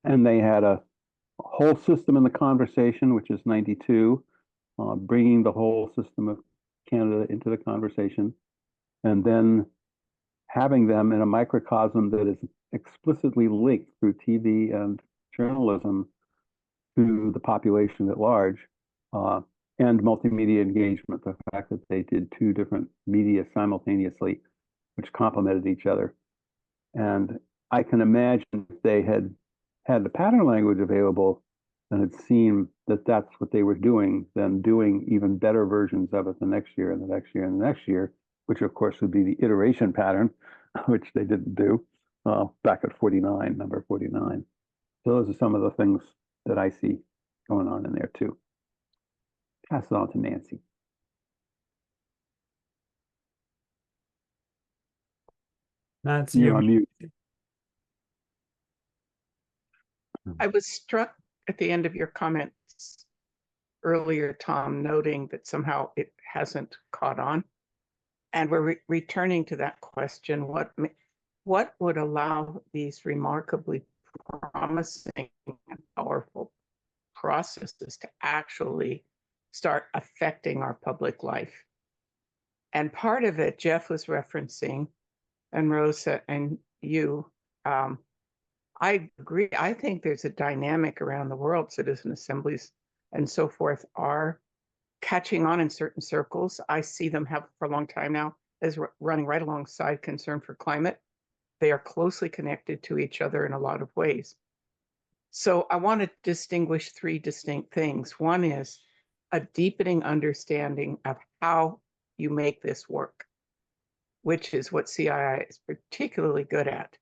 And they had a whole system in the conversation, which is 92, bringing the whole system of Canada into the conversation, and then having them in a microcosm that is explicitly linked through TV and journalism to the population at large, and multimedia engagement, the fact that they did 2 different media simultaneously, which complemented each other. And I can imagine if they had the pattern language available and had seen that that's what they were doing, then doing even better versions of it the next year and the next year and the next year, which of course would be the iteration pattern, which they didn't do back at number 49. So those are some of the things that I see going on in there too. Pass it on to Nancy. Nancy, you're on mute. I was struck at the end of your comments earlier, Tom, noting that somehow it hasn't caught on. And we're returning to that question, what would allow these remarkably promising and powerful processes to actually start affecting our public life? And part of it, Jeff was referencing, and Rosa and you, I agree. I think there's a dynamic around the world. Citizen assemblies and so forth are catching on in certain circles. I see them have for a long time now as running right alongside concern for climate. They are closely connected to each other in a lot of ways. So I want to distinguish 3 distinct things. One is a deepening understanding of how you make this work, which is what CII is particularly good at.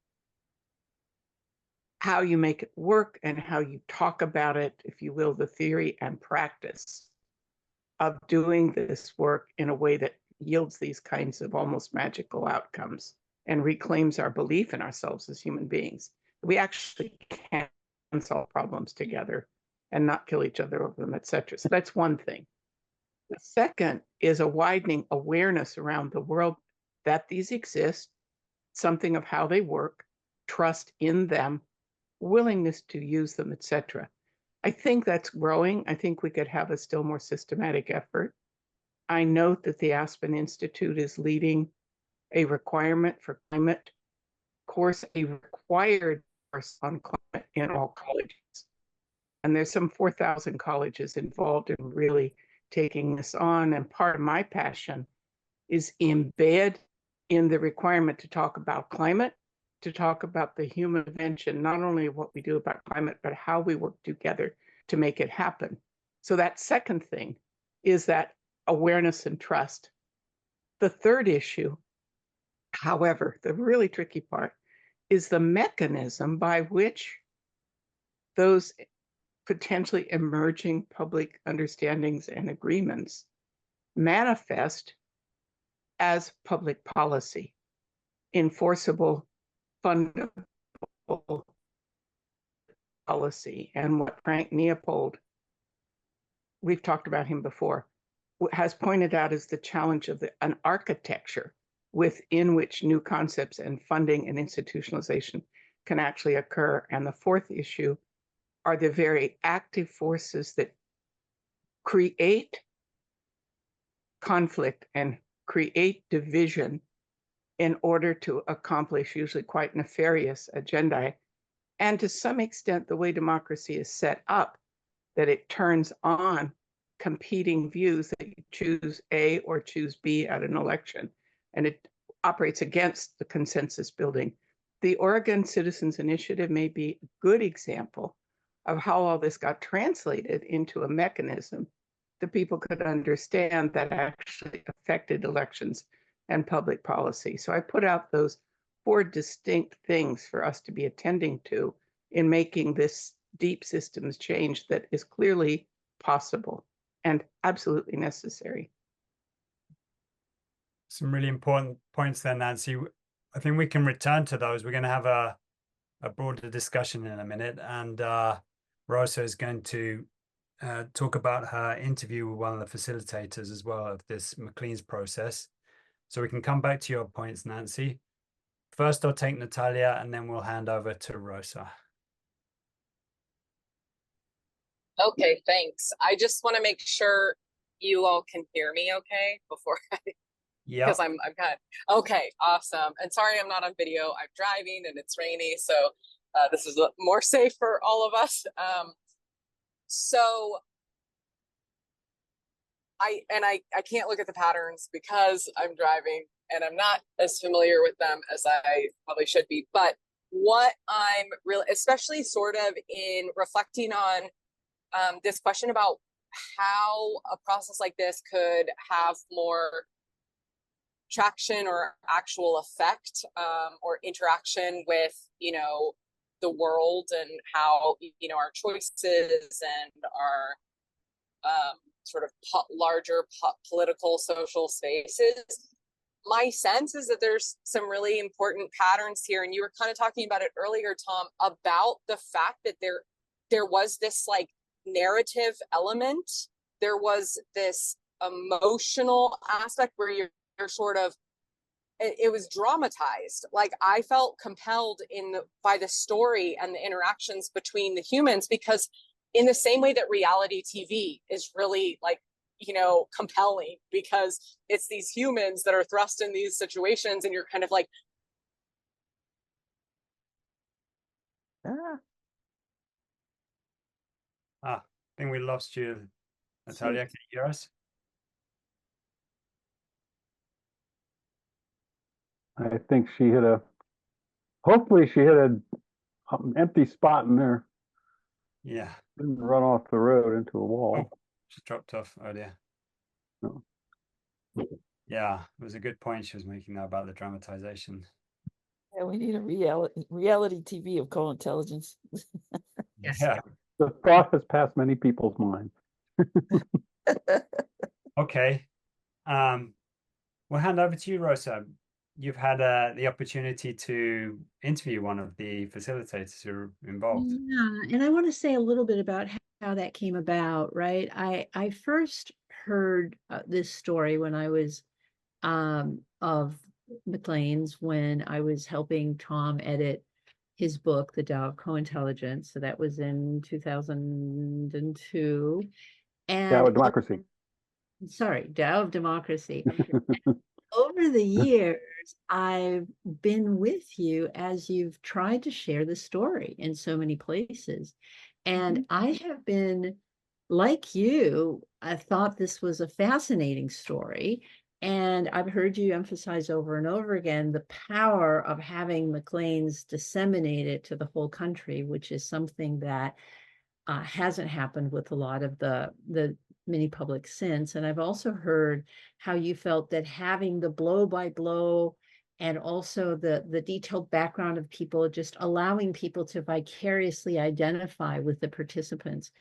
how you make it work and how you talk about it, if you will, the theory and practice of doing this work in a way that yields these kinds of almost magical outcomes and reclaims our belief in ourselves as human beings. We actually can solve problems together and not kill each other over them, etc. So that's one thing. The second is a widening awareness around the world that these exist, something of how they work, trust in them, willingness to use them, etc. I think that's growing. I think we could have a still more systematic effort. I note that the Aspen Institute is leading a requirement for climate course, a required course on climate in all colleges. And there's some 4,000 colleges involved in really taking this on. And part of my passion is embed in the requirement to talk about climate, to talk about the human intervention, not only what we do about climate, but how we work together to make it happen. So that second thing is that awareness and trust. The third issue, however, the really tricky part, is the mechanism by which those potentially emerging public understandings and agreements manifest as public policy, enforceable, fundable policy. And what Frank Neopold, we've talked about him before, has pointed out is the challenge of an architecture within which new concepts and funding and institutionalization can actually occur. And the fourth issue are the very active forces that create conflict and create division in order to accomplish usually quite nefarious agendae. And to some extent, the way democracy is set up, that it turns on competing views, that you choose A or choose B at an election, and it operates against the consensus building. The Oregon Citizens Initiative may be a good example of how all this got translated into a mechanism that people could understand that actually affected elections and public policy. So I put out those 4 distinct things for us to be attending to in making this deep systems change that is clearly possible and absolutely necessary. Some really important points there, Nancy. I think we can return to those. We're going to have a broader discussion in a minute, and Rosa is going to talk about her interview with one of the facilitators as well of this Maclean's process. So we can come back to your points, Nancy. First, I'll take Natalia, and then we'll hand over to Rosa. Okay, thanks. I just want to make sure you all can hear me okay before yeah, because I'm kind of, okay, awesome. And sorry, I'm not on video. I'm driving and it's rainy, so this is more safe for all of us. So I can't look at the patterns because I'm driving and I'm not as familiar with them as I probably should be. But what I'm really, especially sort of in reflecting on this question about how a process like this could have more traction or actual effect or interaction with, you know, the world and how, you know, our choices and our sort of larger political social spaces. My sense is that there's some really important patterns here. And you were kind of talking about it earlier, Tom, about the fact that there was this like narrative element. There was this emotional aspect where you're sort of, it was dramatized. Like I felt compelled by the story and the interactions between the humans, because in the same way that reality TV is really like, you know, compelling because it's these humans that are thrust in these situations and you're kind of like, I think we lost you, Natalia. Can you hear us? I think she hit hopefully she hit an empty spot in there. Yeah. Didn't run off the road into a wall. Oh, she dropped off earlier. No. Yeah, it was a good point she was making there about the dramatization. Yeah, we need a reality TV of co-intelligence. Yes. Yeah. The thought has passed many people's minds. Okay. We'll hand over to you, Rosa. You've had the opportunity to interview one of the facilitators who are involved. Yeah, and I want to say a little bit about how that came about, right? I first heard this story when I was of Maclean's, when I was helping Tom edit his book, The Tao of Co-Intelligence. So that was in 2002. And Tao of Democracy. Sorry, Tao of Democracy. Over the years, I've been with you as you've tried to share the story in so many places. And I have been, like you, I thought this was a fascinating story. And I've heard you emphasize over and over again the power of having Maclean's disseminate it to the whole country, which is something that hasn't happened with a lot of the mini public since. And I've also heard how you felt that having the blow by blow and also the detailed background of people, just allowing people to vicariously identify with the participants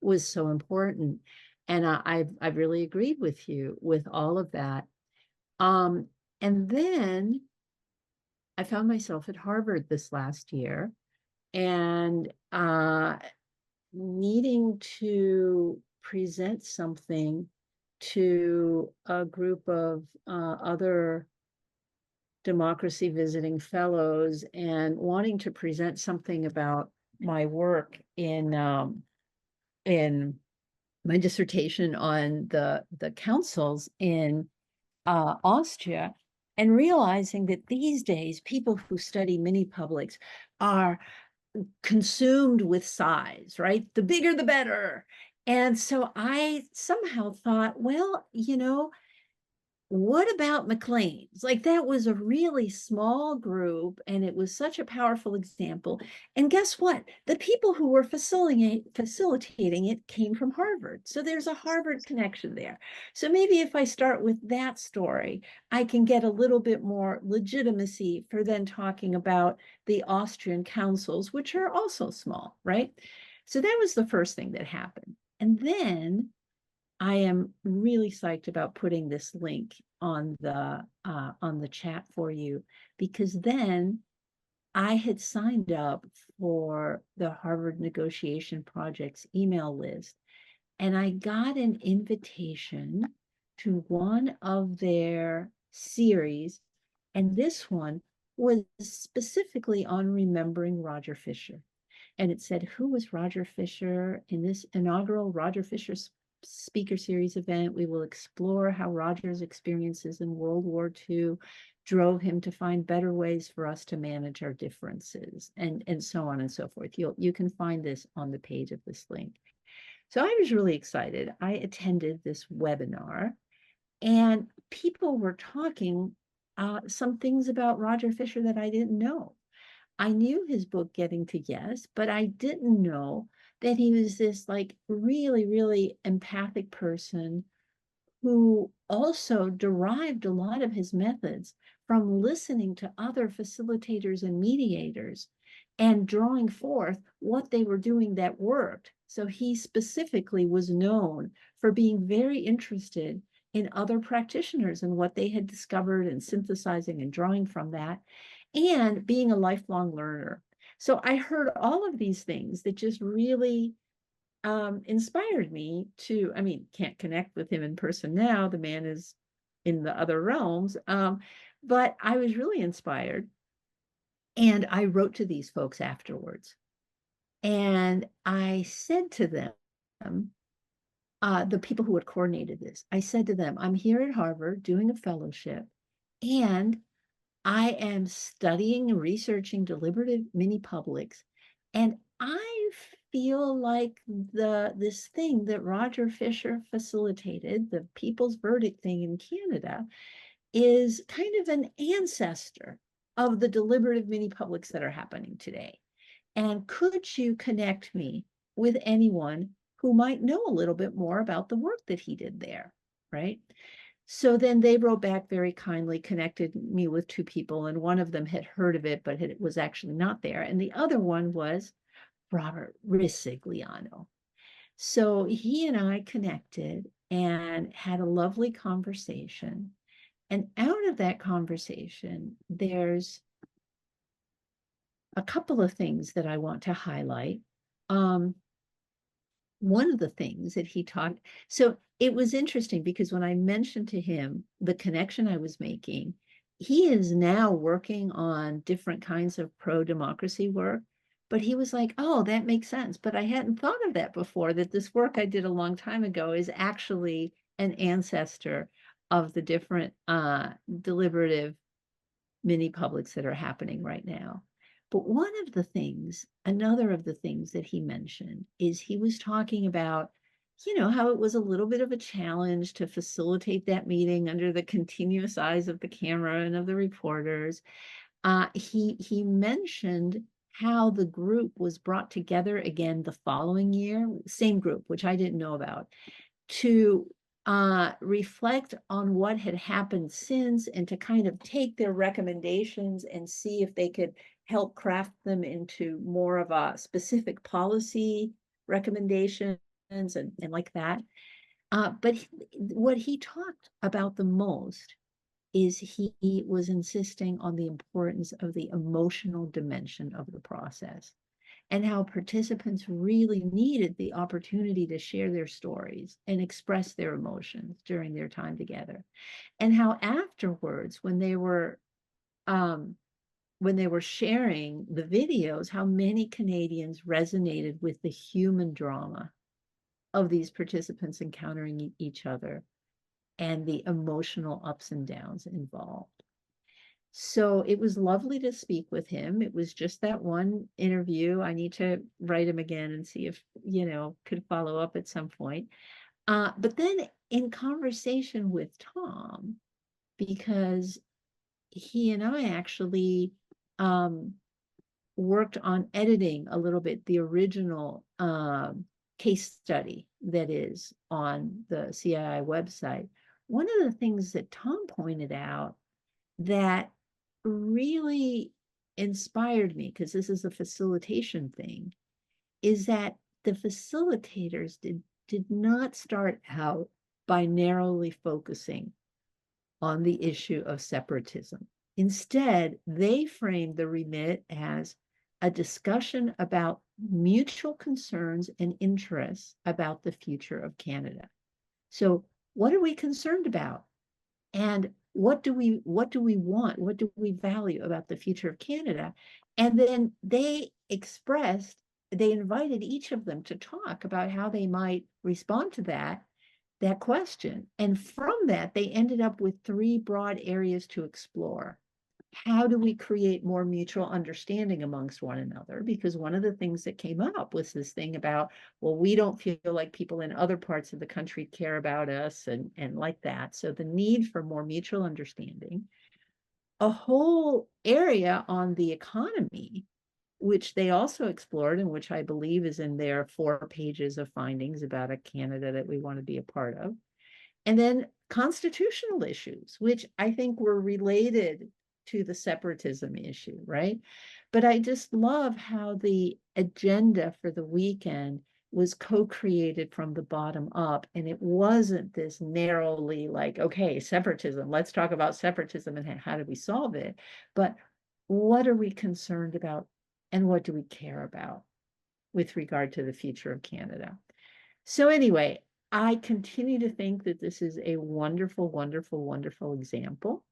was so important. And I've really agreed with you with all of that. And then I found myself at Harvard this last year, and needing to present something to a group of other democracy visiting fellows, and wanting to present something about my work in my dissertation on the councils in Austria, and realizing that these days people who study mini publics are consumed with size, right? The bigger, the better. And so I somehow thought, well, what about Maclean's? Like, that was a really small group, and it was such a powerful example. And guess what? The people who were facilitating it came from Harvard. So there's a Harvard connection there. So maybe if I start with that story, I can get a little bit more legitimacy for then talking about the Austrian councils, which are also small, right? So that was the first thing that happened. And then I am really psyched about putting this link on the chat for you, because then I had signed up for the Harvard Negotiation Project's email list, and I got an invitation to one of their series, and this one was specifically on remembering Roger Fisher. And it said, who was Roger Fisher? In this inaugural Roger Fisher speaker series event, we will explore how Roger's experiences in World War II drove him to find better ways for us to manage our differences, and so on and so forth. You can find this on the page of this link. So I was really excited. I attended this webinar, and people were talking some things about Roger Fisher that I didn't know. I knew his book Getting to Yes, but I didn't know that he was this like really, really empathic person who also derived a lot of his methods from listening to other facilitators and mediators and drawing forth what they were doing that worked. So he specifically was known for being very interested in other practitioners and what they had discovered, and synthesizing and drawing from that, and being a lifelong learner. So I heard all of these things that just really inspired me to, can't connect with him in person now. The man is in the other realms. But I was really inspired. And I wrote to these folks afterwards. And I said to them, the people who had coordinated this, I said to them, I'm here at Harvard doing a fellowship, and I am studying and researching deliberative mini publics, and I feel like this thing that Roger Fisher facilitated, the People's Verdict thing in Canada, is kind of an ancestor of the deliberative mini publics that are happening today. And could you connect me with anyone who might know a little bit more about the work that he did there, right? So then they wrote back very kindly, connected me with two people, and one of them had heard of it, but it was actually not there. And the other one was Robert Risigliano. So he and I connected and had a lovely conversation. And out of that conversation, there's a couple of things that I want to highlight. One of the things that he talked, so it was interesting because when I mentioned to him the connection I was making, he is now working on different kinds of pro-democracy work, but he was like, oh, that makes sense. But I hadn't thought of that before, that this work I did a long time ago is actually an ancestor of the different deliberative mini publics that are happening right now. But another of the things that he mentioned is he was talking about, how it was a little bit of a challenge to facilitate that meeting under the continuous eyes of the camera and of the reporters. He mentioned how the group was brought together again the following year, same group, which I didn't know about, to reflect on what had happened since and to kind of take their recommendations and see if they could help craft them into more of a specific policy recommendations and like that. But what he talked about the most is he was insisting on the importance of the emotional dimension of the process and how participants really needed the opportunity to share their stories and express their emotions during their time together. And how afterwards, when they were sharing the videos, how many Canadians resonated with the human drama of these participants encountering each other and the emotional ups and downs involved. So it was lovely to speak with him. It was just that one interview. I need to write him again and see if, could follow up at some point. But then in conversation with Tom, because he and I actually worked on editing a little bit the original case study that is on the CII website. One of the things that Tom pointed out that really inspired me, because this is a facilitation thing, is that the facilitators did not start out by narrowly focusing on the issue of separatism. Instead, they framed the remit as a discussion about mutual concerns and interests about the future of Canada. So what are we concerned about? And what do we want? What do we value about the future of Canada? And then they invited each of them to talk about how they might respond to that question. And from that, they ended up with 3 broad areas to explore. How do we create more mutual understanding amongst one another? Because one of the things that came up was this thing about, well, we don't feel like people in other parts of the country care about us and like that. So the need for more mutual understanding. A whole area on the economy, which they also explored and which I believe is in their 4 pages of findings about a Canada that we want to be a part of. And then constitutional issues, which I think were related to the separatism issue, right? But I just love how the agenda for the weekend was co-created from the bottom up. And it wasn't this narrowly like, okay, separatism, let's talk about separatism and how do we solve it? But what are we concerned about and what do we care about with regard to the future of Canada? So anyway, I continue to think that this is a wonderful, wonderful, wonderful example,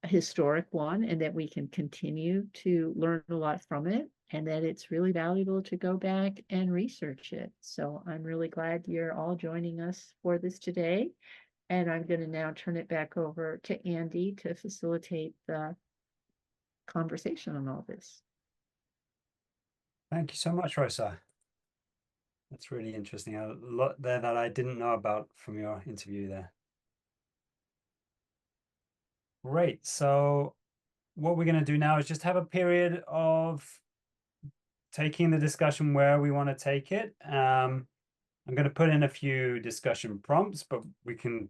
historic one, and that we can continue to learn a lot from it, and that it's really valuable to go back and research it. So I'm really glad you're all joining us for this today. And I'm going to now turn it back over to Andy to facilitate the conversation on all this. Thank you so much, Rosa. That's really interesting. A lot there that I didn't know about from your interview there. Great. So what we're going to do now is just have a period of taking the discussion where we want to take it. I'm going to put in a few discussion prompts, but we can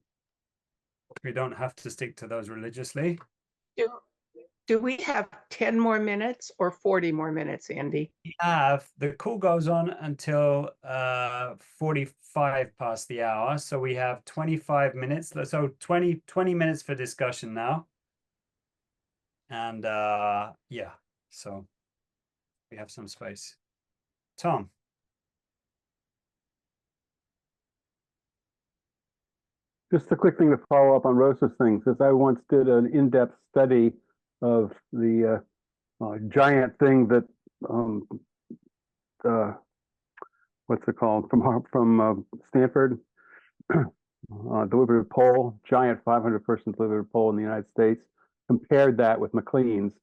We don't have to stick to those religiously. Do we have 10 more minutes or 40 more minutes, Andy? We have, the call goes on until 45 past the hour. So we have 25 minutes. So 20 minutes for discussion now. And yeah, so we have some space. Tom. Just a quick thing to follow up on Rosa's thing, since I once did an in-depth study of the giant thing that what's it called from Stanford, deliberative poll, giant 500-person deliberative poll in the United States. Compared that with Maclean's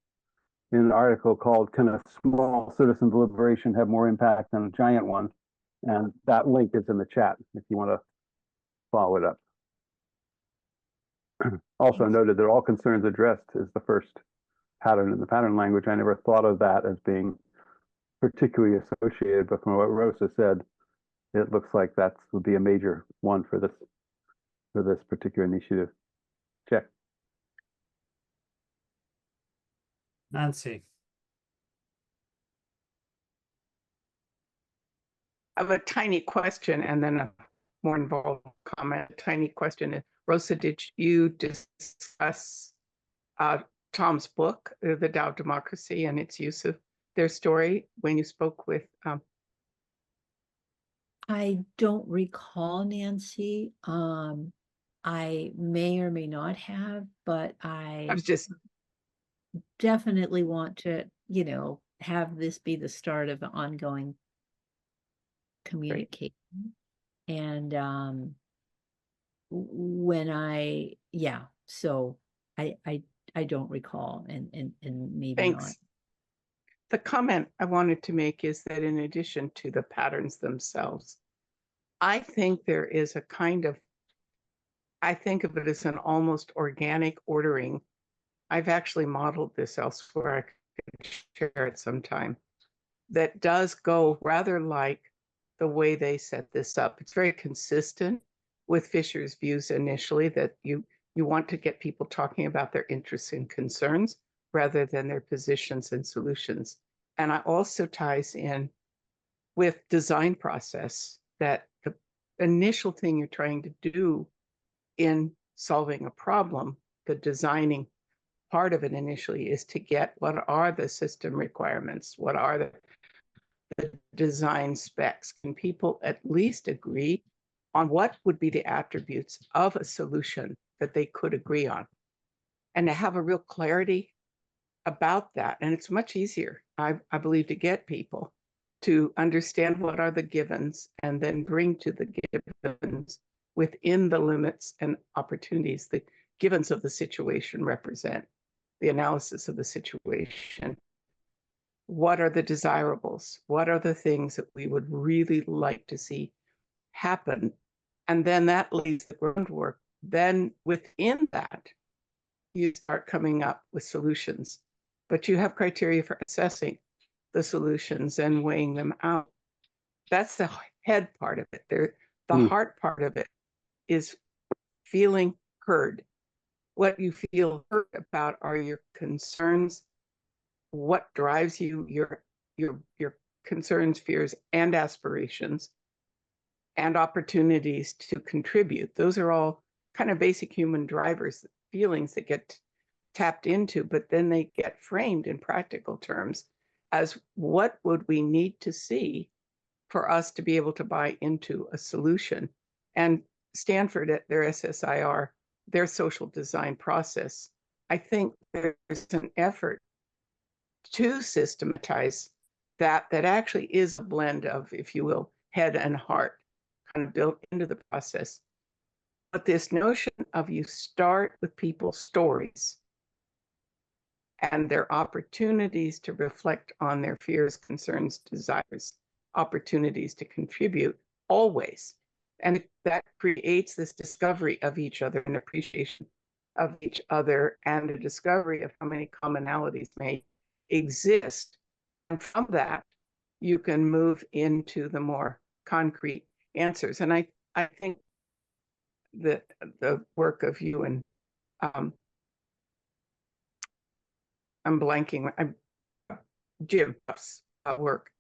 in an article called "Can a Small Citizen Deliberation Have More Impact Than a Giant One?" And that link is in the chat if you want to follow it up. Also noted that all concerns addressed is the first pattern in the pattern language. I never thought of that as being particularly associated, but from what Rosa said, it looks like that would be a major one for this particular initiative. Check. Nancy. I have a tiny question and then a more involved comment. A tiny question is, Rosa, did you discuss Tom's book, The Tao of Democracy, and its use of their story when you spoke with? I don't recall, Nancy. I may or may not have, but I was just definitely want to, have this be the start of an ongoing communication. Great. And so I don't recall, and maybe Thanks. not. The comment I wanted to make is that in addition to the patterns themselves, I think there is a kind of, I think of it as an almost organic ordering. I've actually modeled this elsewhere. I could share it sometime. That does go rather like the way they set this up. It's very consistent with Fisher's views initially, that you want to get people talking about their interests and concerns rather than their positions and solutions. And it also ties in with design process, that the initial thing you're trying to do in solving a problem, the designing part of it initially, is to get what are the system requirements, what are the design specs. Can people at least agree on what would be the attributes of a solution that they could agree on, and to have a real clarity about that. And it's much easier, I believe, to get people to understand what are the givens and then bring to the givens within the limits and opportunities the givens of the situation represent, the analysis of the situation. What are the desirables? What are the things that we would really like to see happen? And then that leads the groundwork. Then within that, you start coming up with solutions. But you have criteria for assessing the solutions and weighing them out. That's the head part of it. The heart part of it is feeling heard. What you feel heard about are your concerns, what drives you, your concerns, fears, and aspirations, and opportunities to contribute. Those are all kind of basic human drivers, feelings that get tapped into, but then they get framed in practical terms as what would we need to see for us to be able to buy into a solution. And Stanford, at their SSIR, their social design process, I think there's an effort to systematize that actually is a blend of, if you will, head and heart kind of built into the process. But this notion of you start with people's stories and their opportunities to reflect on their fears, concerns, desires, opportunities to contribute always. And that creates this discovery of each other, an appreciation of each other, and a discovery of how many commonalities may exist. And from that, you can move into the more concrete answers. And I think the work of you and I'm blanking. Jim's work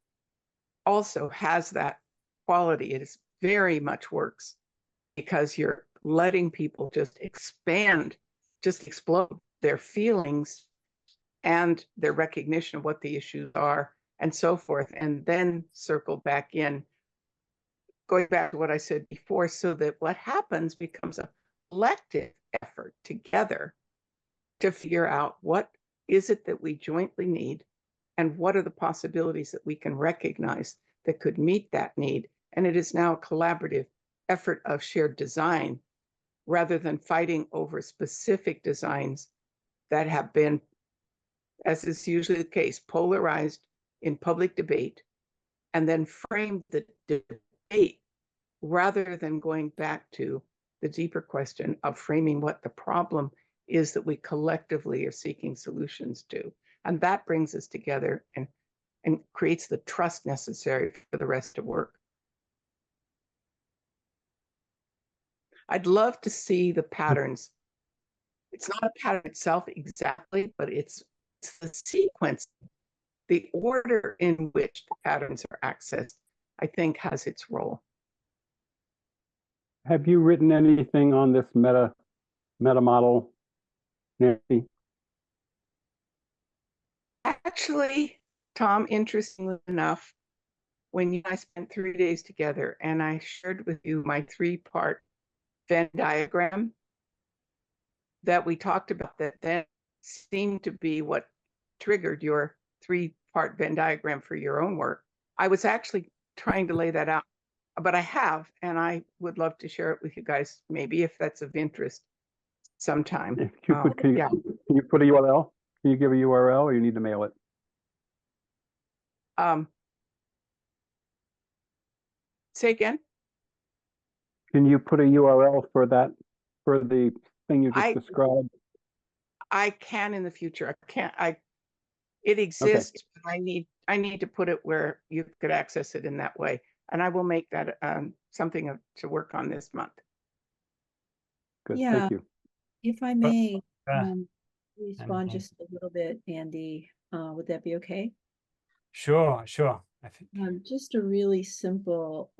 also has that quality. It is very much works because you're letting people just expand, just explode their feelings and their recognition of what the issues are and so forth, and then circle back in, going back to what I said before, so that what happens becomes a collective effort together to figure out what is it that we jointly need and what are the possibilities that we can recognize that could meet that need. And it is now a collaborative effort of shared design rather than fighting over specific designs that have been, as is usually the case, polarized in public debate and then framed the debate rather than going back to the deeper question of framing what the problem is that we collectively are seeking solutions to. And that brings us together and creates the trust necessary for the rest to work. I'd love to see the patterns. It's not a pattern itself exactly, but it's the sequence, the order in which the patterns are accessed, I think has its role. Have you written anything on this meta model, Nancy? Actually, Tom, interestingly enough, when you and I spent 3 days together and I shared with you my 3-part Venn diagram that we talked about, that then seemed to be what triggered your 3-part Venn diagram for your own work. I was actually trying to lay that out, but I have, and I would love to share it with you guys, maybe if that's of interest sometime. Can you put a URL? Can you give a URL, or you need to mail it? Say again? Can you put a URL for that, for the thing you just described? I can in the future. It exists, okay. But I need to put it where you could access it in that way. And I will make that something to work on this month. Good, yeah. Thank you. If I may respond just a little bit, Andy, would that be okay? Sure. I think just a really simple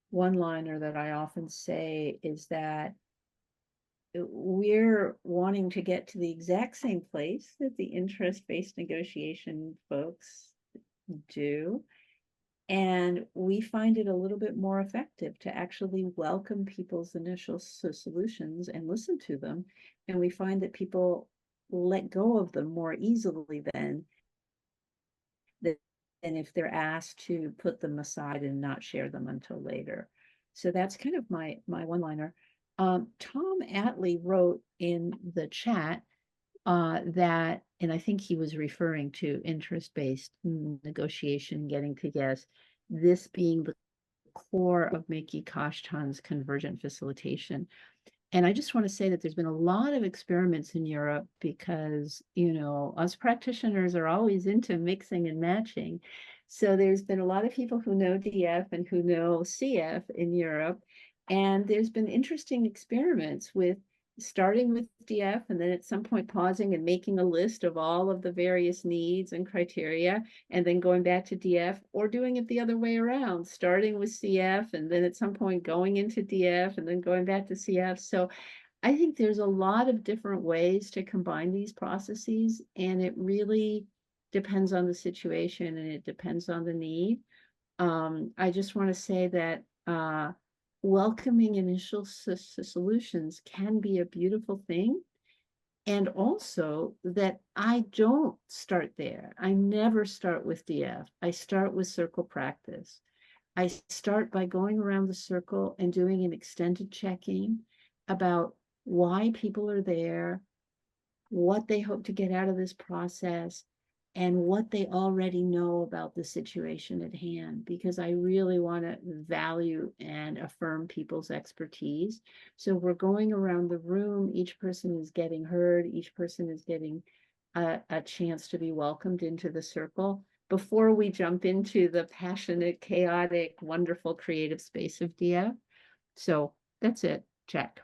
one-liner that I often say is that we're wanting to get to the exact same place that the interest-based negotiation folks do. And we find it a little bit more effective to actually welcome people's initial solutions and listen to them. And we find that people let go of them more easily than if they're asked to put them aside and not share them until later. So that's kind of my one-liner. Tom Atlee wrote in the chat that, and I think he was referring to interest-based negotiation, getting to guess, this being the core of Meki Kashtan's convergent facilitation. And I just want to say that there's been a lot of experiments in Europe because, you know, us practitioners are always into mixing and matching. So there's been a lot of people who know DF and who know CF in Europe. And there's been interesting experiments with starting with DF and then at some point pausing and making a list of all of the various needs and criteria, and then going back to DF, or doing it the other way around, starting with CF and then at some point going into DF and then going back to CF. So I think there's a lot of different ways to combine these processes, and it really depends on the situation and it depends on the need. I just want to say that welcoming initial solutions can be a beautiful thing. And also that I don't start there. I never start with DF. I start with circle practice. I start by going around the circle and doing an extended check-in about why people are there, what they hope to get out of this process, and what they already know about the situation at hand, because I really want to value and affirm people's expertise. So we're going around the room, each person is getting heard, each person is getting a chance to be welcomed into the circle before we jump into the passionate, chaotic, wonderful, creative space of DF. So That's it. Check.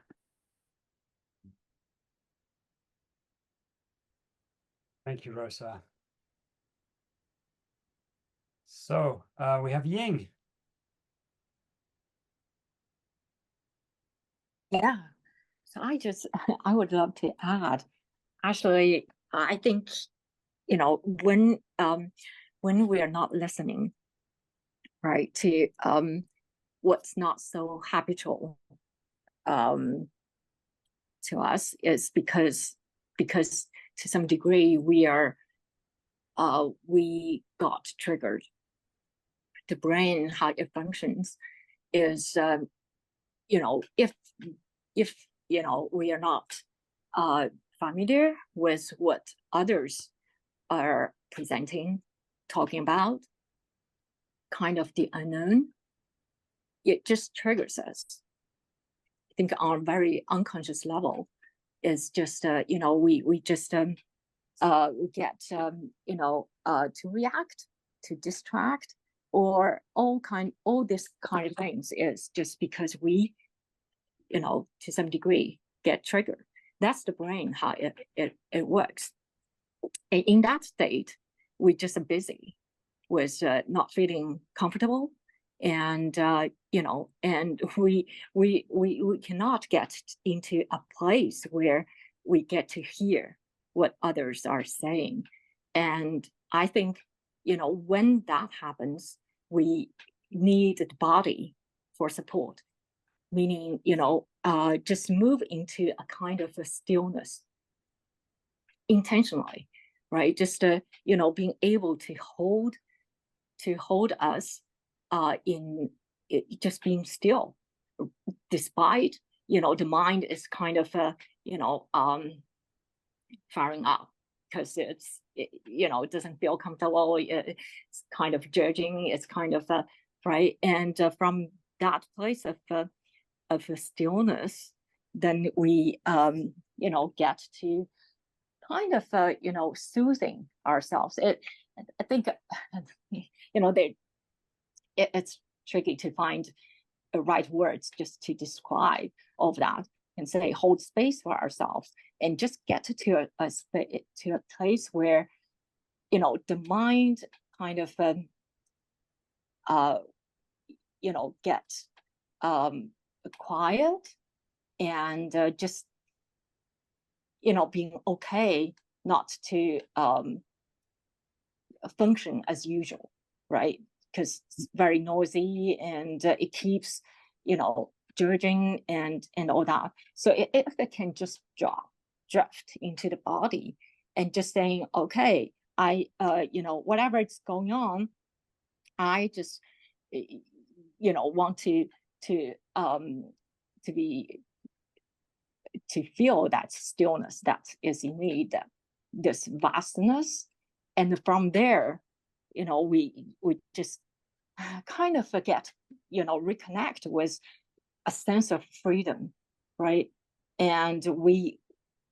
Thank you, Rosa. So we have Ying. Yeah. So I would love to add, actually, I think, when we are not listening, right, to what's not so habitual to us is because to some degree we got triggered. The brain, how it functions is, if we are not familiar with what others are presenting, talking about, kind of the unknown, it just triggers us. I think on a very unconscious level is just, we just get, to react, to distract, or all this kind of things is just because we, to some degree get triggered. That's the brain, how it works. And in that state, we're just busy with not feeling comfortable, and and we cannot get into a place where we get to hear what others are saying. And I think, when that happens, we need the body for support, meaning, just move into a kind of a stillness intentionally, right? Just, being able to hold us in it, just being still, despite, the mind is kind of, firing up because it doesn't feel comfortable. It's kind of judging. It's kind of, right. And from that place of stillness, then we, get to kind of, soothing ourselves. I think, it's tricky to find the right words just to describe all of that, and say hold space for ourselves and just get to a place where, the mind kind of, get quiet and just, being okay not to function as usual, right? Because it's very noisy and it keeps, judging and all that. So if it can just drift into the body and just saying, okay, I, whatever is going on, I just, want to feel that stillness that is in me, that this vastness, and from there, we just kind of forget, reconnect with a sense of freedom, right? And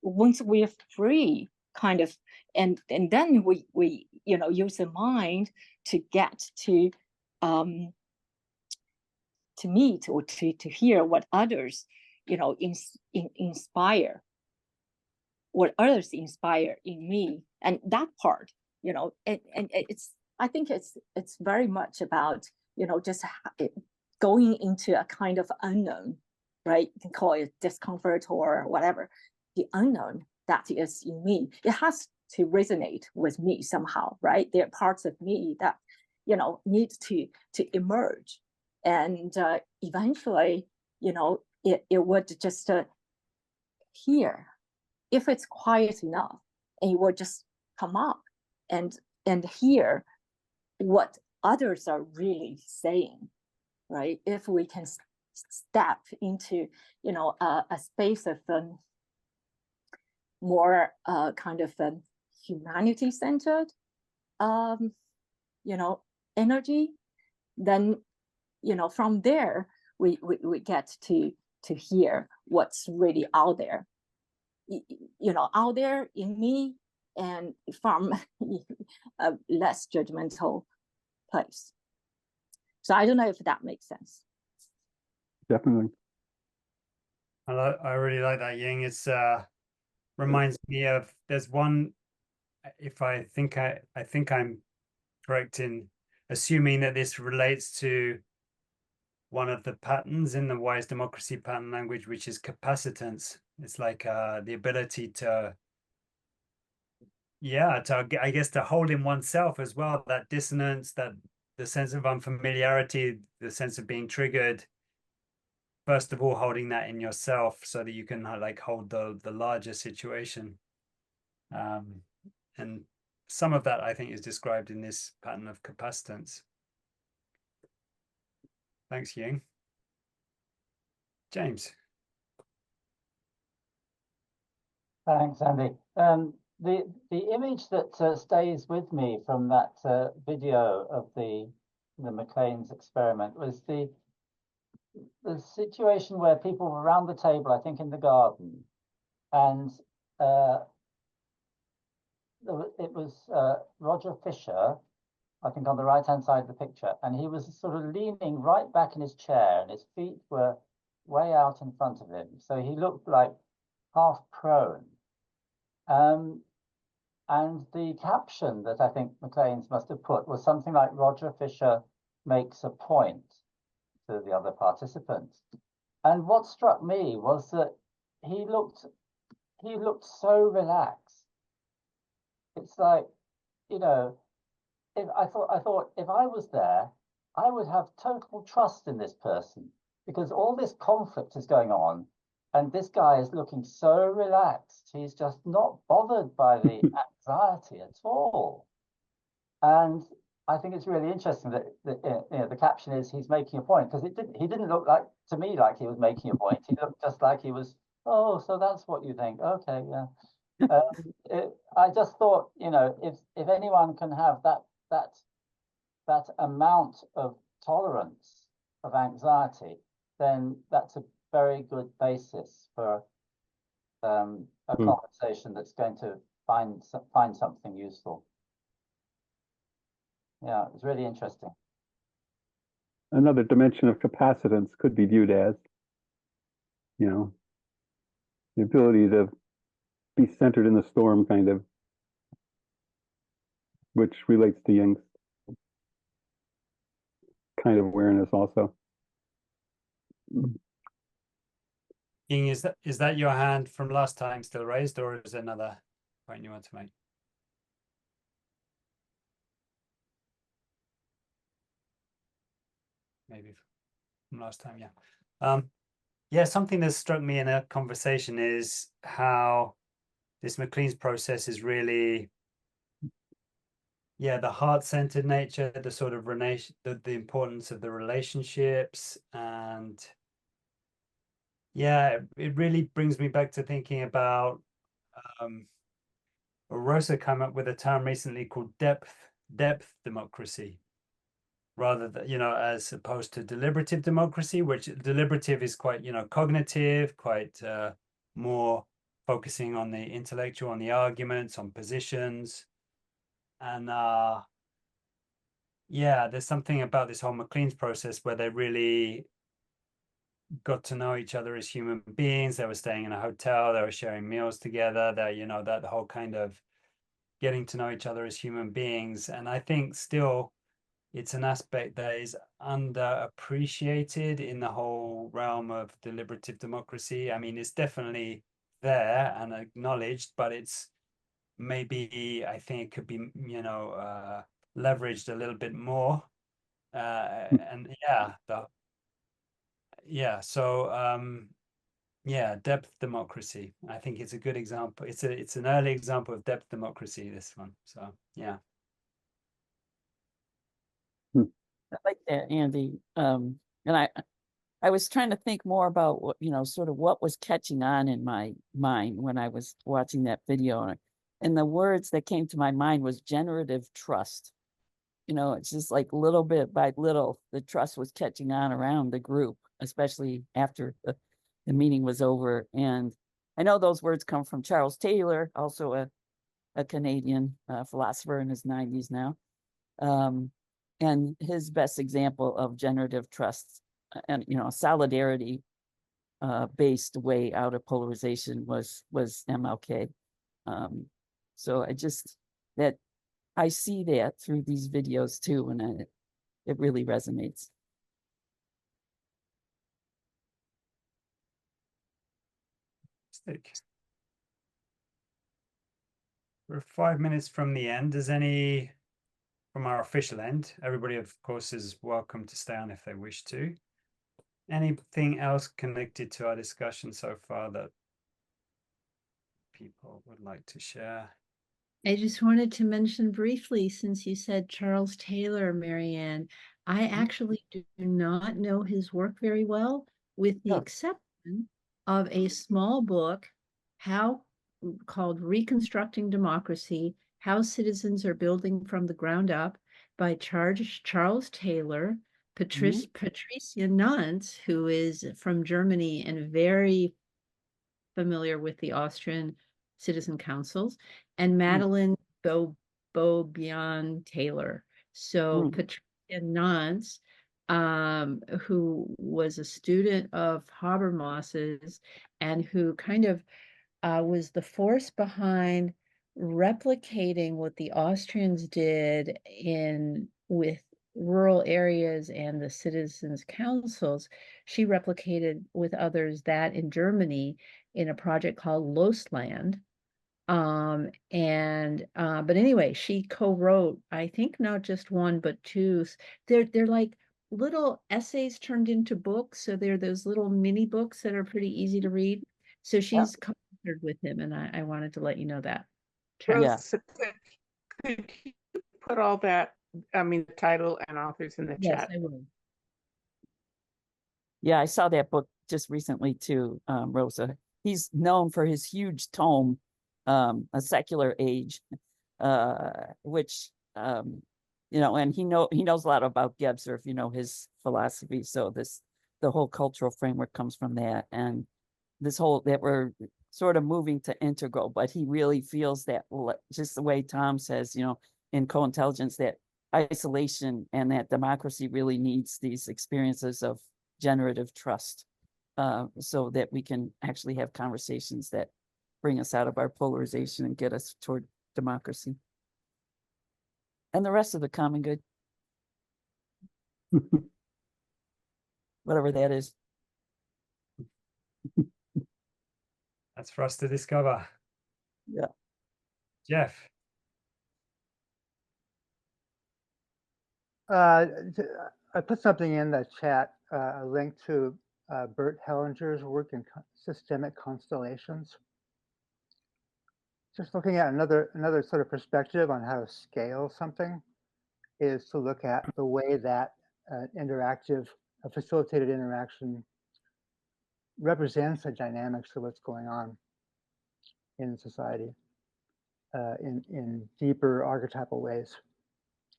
once we're free, kind of, and then we use the mind to get to meet or to hear what others, inspire, what others inspire in me. And that part, and it's, I think it's very much about, just going into a kind of unknown, right? You can call it discomfort or whatever. The unknown that is in me, it has to resonate with me somehow, right? There are parts of me that, need to emerge. And eventually, it would just hear, if it's quiet enough, and it would just come up and hear what others are really saying, right? If we can step into, a space of more kind of humanity-centered, energy, then, from there we get to hear what's really out there, out there in me, and from a less judgmental place. So I don't know if that makes sense. Definitely. I really like that, Ying. It's reminds me of there's one. If I think I'm correct in assuming that this relates to one of the patterns in the wise democracy pattern language, which is capacitance. It's like the ability to, I guess to hold in oneself as well, that dissonance, that the sense of unfamiliarity, the sense of being triggered. First of all, holding that in yourself so that you can like hold the larger situation. And some of that I think is described in this pattern of capacitance. Thanks, Ying. James. Thanks, Andy. The image that stays with me from that video of the Maclean's experiment was the situation where people were around the table, I think in the garden, and it was Roger Fisher, I think on the right-hand side of the picture, and he was sort of leaning right back in his chair and his feet were way out in front of him. So he looked like half prone. And the caption that I think Maclean's must have put was something like Roger Fisher makes a point to the other participants. And what struck me was that he looked so relaxed. It's like, you know, I thought if I was there, I would have total trust in this person because all this conflict is going on and this guy is looking so relaxed. He's just not bothered by the anxiety at all. And I think it's really interesting that the caption is he's making a point because he didn't look like to me like he was making a point. He looked just like he was, oh, so that's what you think. Okay, yeah. I just thought, you know, if anyone can have that amount of tolerance of anxiety, then that's a very good basis for a conversation that's going to find something useful. Yeah, it's really interesting. Another dimension of capacitance could be viewed as, you know, the ability to be centered in the storm, kind of, which relates to Jung's kind of awareness also. Ying, is that your hand from last time still raised, or is there another point you want to make? Maybe from last time, yeah. Yeah, something that struck me in a conversation is how this Maclean's process is really, the heart-centered nature, the sort of relation, the importance of the relationships, and yeah, it really brings me back to thinking about Rosa came up with a term recently called depth democracy, rather than, you know, as opposed to deliberative democracy, which deliberative is quite, you know, cognitive, quite more focusing on the intellectual, on the arguments, on positions. And yeah, there's something about this whole Maclean's process where they really got to know each other as human beings. They were staying in a hotel, they were sharing meals together, that, you know, that whole kind of getting to know each other as human beings. And I think still it's an aspect that is underappreciated in the whole realm of deliberative democracy. I mean, it's definitely there and acknowledged, but it's maybe, I think it could be, you know, leveraged a little bit more. And depth democracy. I think it's a good example. It's an early example of depth democracy, this one. So yeah. I like that, Andy. And I was trying to think more about what, you know, sort of what was catching on in my mind when I was watching that video. And the words that came to my mind was generative trust. You know, it's just like little bit by little, the trust was catching on around the group, especially after the meeting was over. And I know those words come from Charles Taylor, also a Canadian philosopher in his 90s now. And his best example of generative trust and, you know, solidarity based way out of polarization was MLK. So I see that through these videos too, and it really resonates. We're 5 minutes from the end. From our official end, everybody of course is welcome to stay on if they wish to. Anything else connected to our discussion so far that people would like to share? I just wanted to mention briefly, since you said Charles Taylor, Marianne, I actually do not know his work very well, with the exception of a small book called Reconstructing Democracy, How Citizens Are Building from the Ground Up by Charles Taylor, Patricia Nunz, who is from Germany and very familiar with the Austrian citizen councils, and Madeline Beaubien Taylor. So Patricia Nunz, who was a student of Habermas's and who kind of was the force behind replicating what the Austrians did with rural areas and the citizens' councils. She replicated with others that in Germany in a project called Losland. But anyway, she co-wrote, I think not just one, but two. They're like little essays turned into books. So they're those little mini books that are pretty easy to read. So she's co-authored with him, and I wanted to let you know that. Rose, could you put all that, the title and authors in the chat? Yes, I will. Yeah, I saw that book just recently too, Rosa. He's known for his huge tome, A Secular Age, which, and he knows a lot about Gebser, if you know his philosophy. So the whole cultural framework comes from that. And that we're sort of moving to integral, but he really feels that, just the way Tom says, in co-intelligence, that isolation and that democracy really needs these experiences of generative trust, so that we can actually have conversations that bring us out of our polarization and get us toward democracy and the rest of the common good, whatever that is. That's for us to discover. Yeah. Jeff. I put something in the chat, a link to Bert Hellinger's work in systemic constellations. Just looking at another sort of perspective on how to scale something is to look at the way that a facilitated interaction represents the dynamics of what's going on in society in deeper archetypal ways.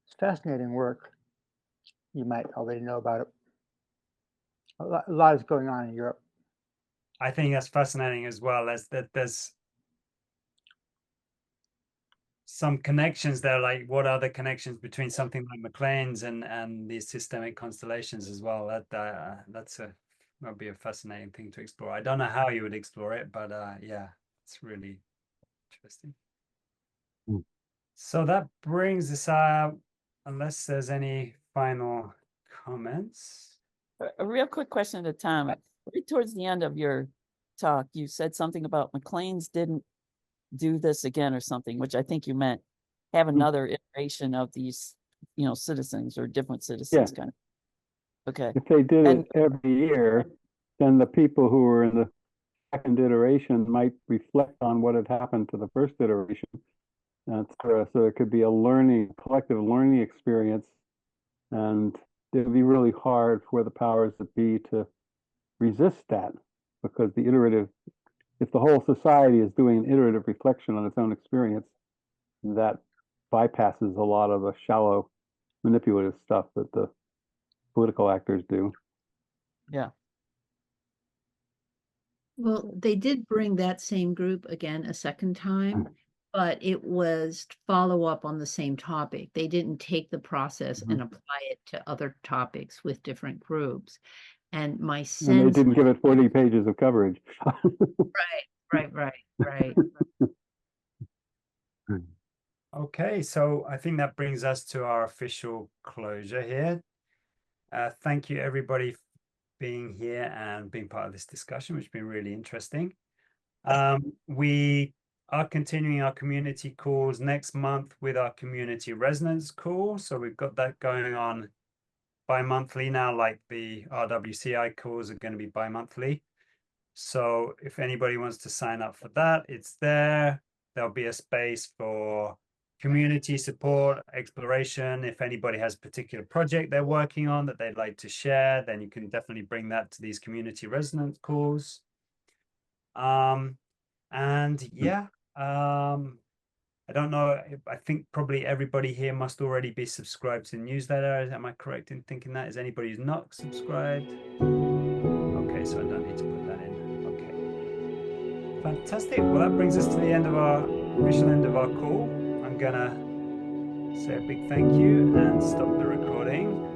It's fascinating work. You might already know about it. A lot is going on in Europe. I think that's fascinating as well, as that there's some connections there, like what are the connections between something like Maclean's and these systemic constellations as well. That'll be a fascinating thing to explore. I don't know how you would explore it, but yeah, it's really interesting. So that brings us out, unless there's any final comments. A real quick question to Tom. Right towards the end of your talk, you said something about Maclean's didn't do this again or something, which I think you meant have another iteration of these, citizens or different citizens kind of. Okay. If they did it every year, then the people who were in the second iteration might reflect on what had happened to the first iteration. So it could be a collective learning experience, and it would be really hard for the powers that be to resist that, because if the whole society is doing an iterative reflection on its own experience, that bypasses a lot of the shallow manipulative stuff that the political actors do. Yeah. Well, they did bring that same group again a second time, but it was follow up on the same topic. They didn't take the process and apply it to other topics with different groups. And my And they sense, didn't give it 40 pages of coverage. right. Okay, so I think that brings us to our official closure here. Thank you everybody for being here and being part of this discussion, which has been really interesting. We are continuing our community calls next month with our community resonance call. So we've got that going on bi-monthly now, like the RWCI calls are going to be bi-monthly. So if anybody wants to sign up for that, it's there. There'll be a space for community support, exploration. If anybody has a particular project they're working on that they'd like to share, then you can definitely bring that to these community resonance calls. And yeah, I don't know. I think probably everybody here must already be subscribed to the newsletter. Am I correct in thinking that? Is anybody who's not subscribed? Okay, so I don't need to put that in. Okay. Fantastic. Well, that brings us to the end of our official end of our call. I'm gonna say a big thank you and stop the recording.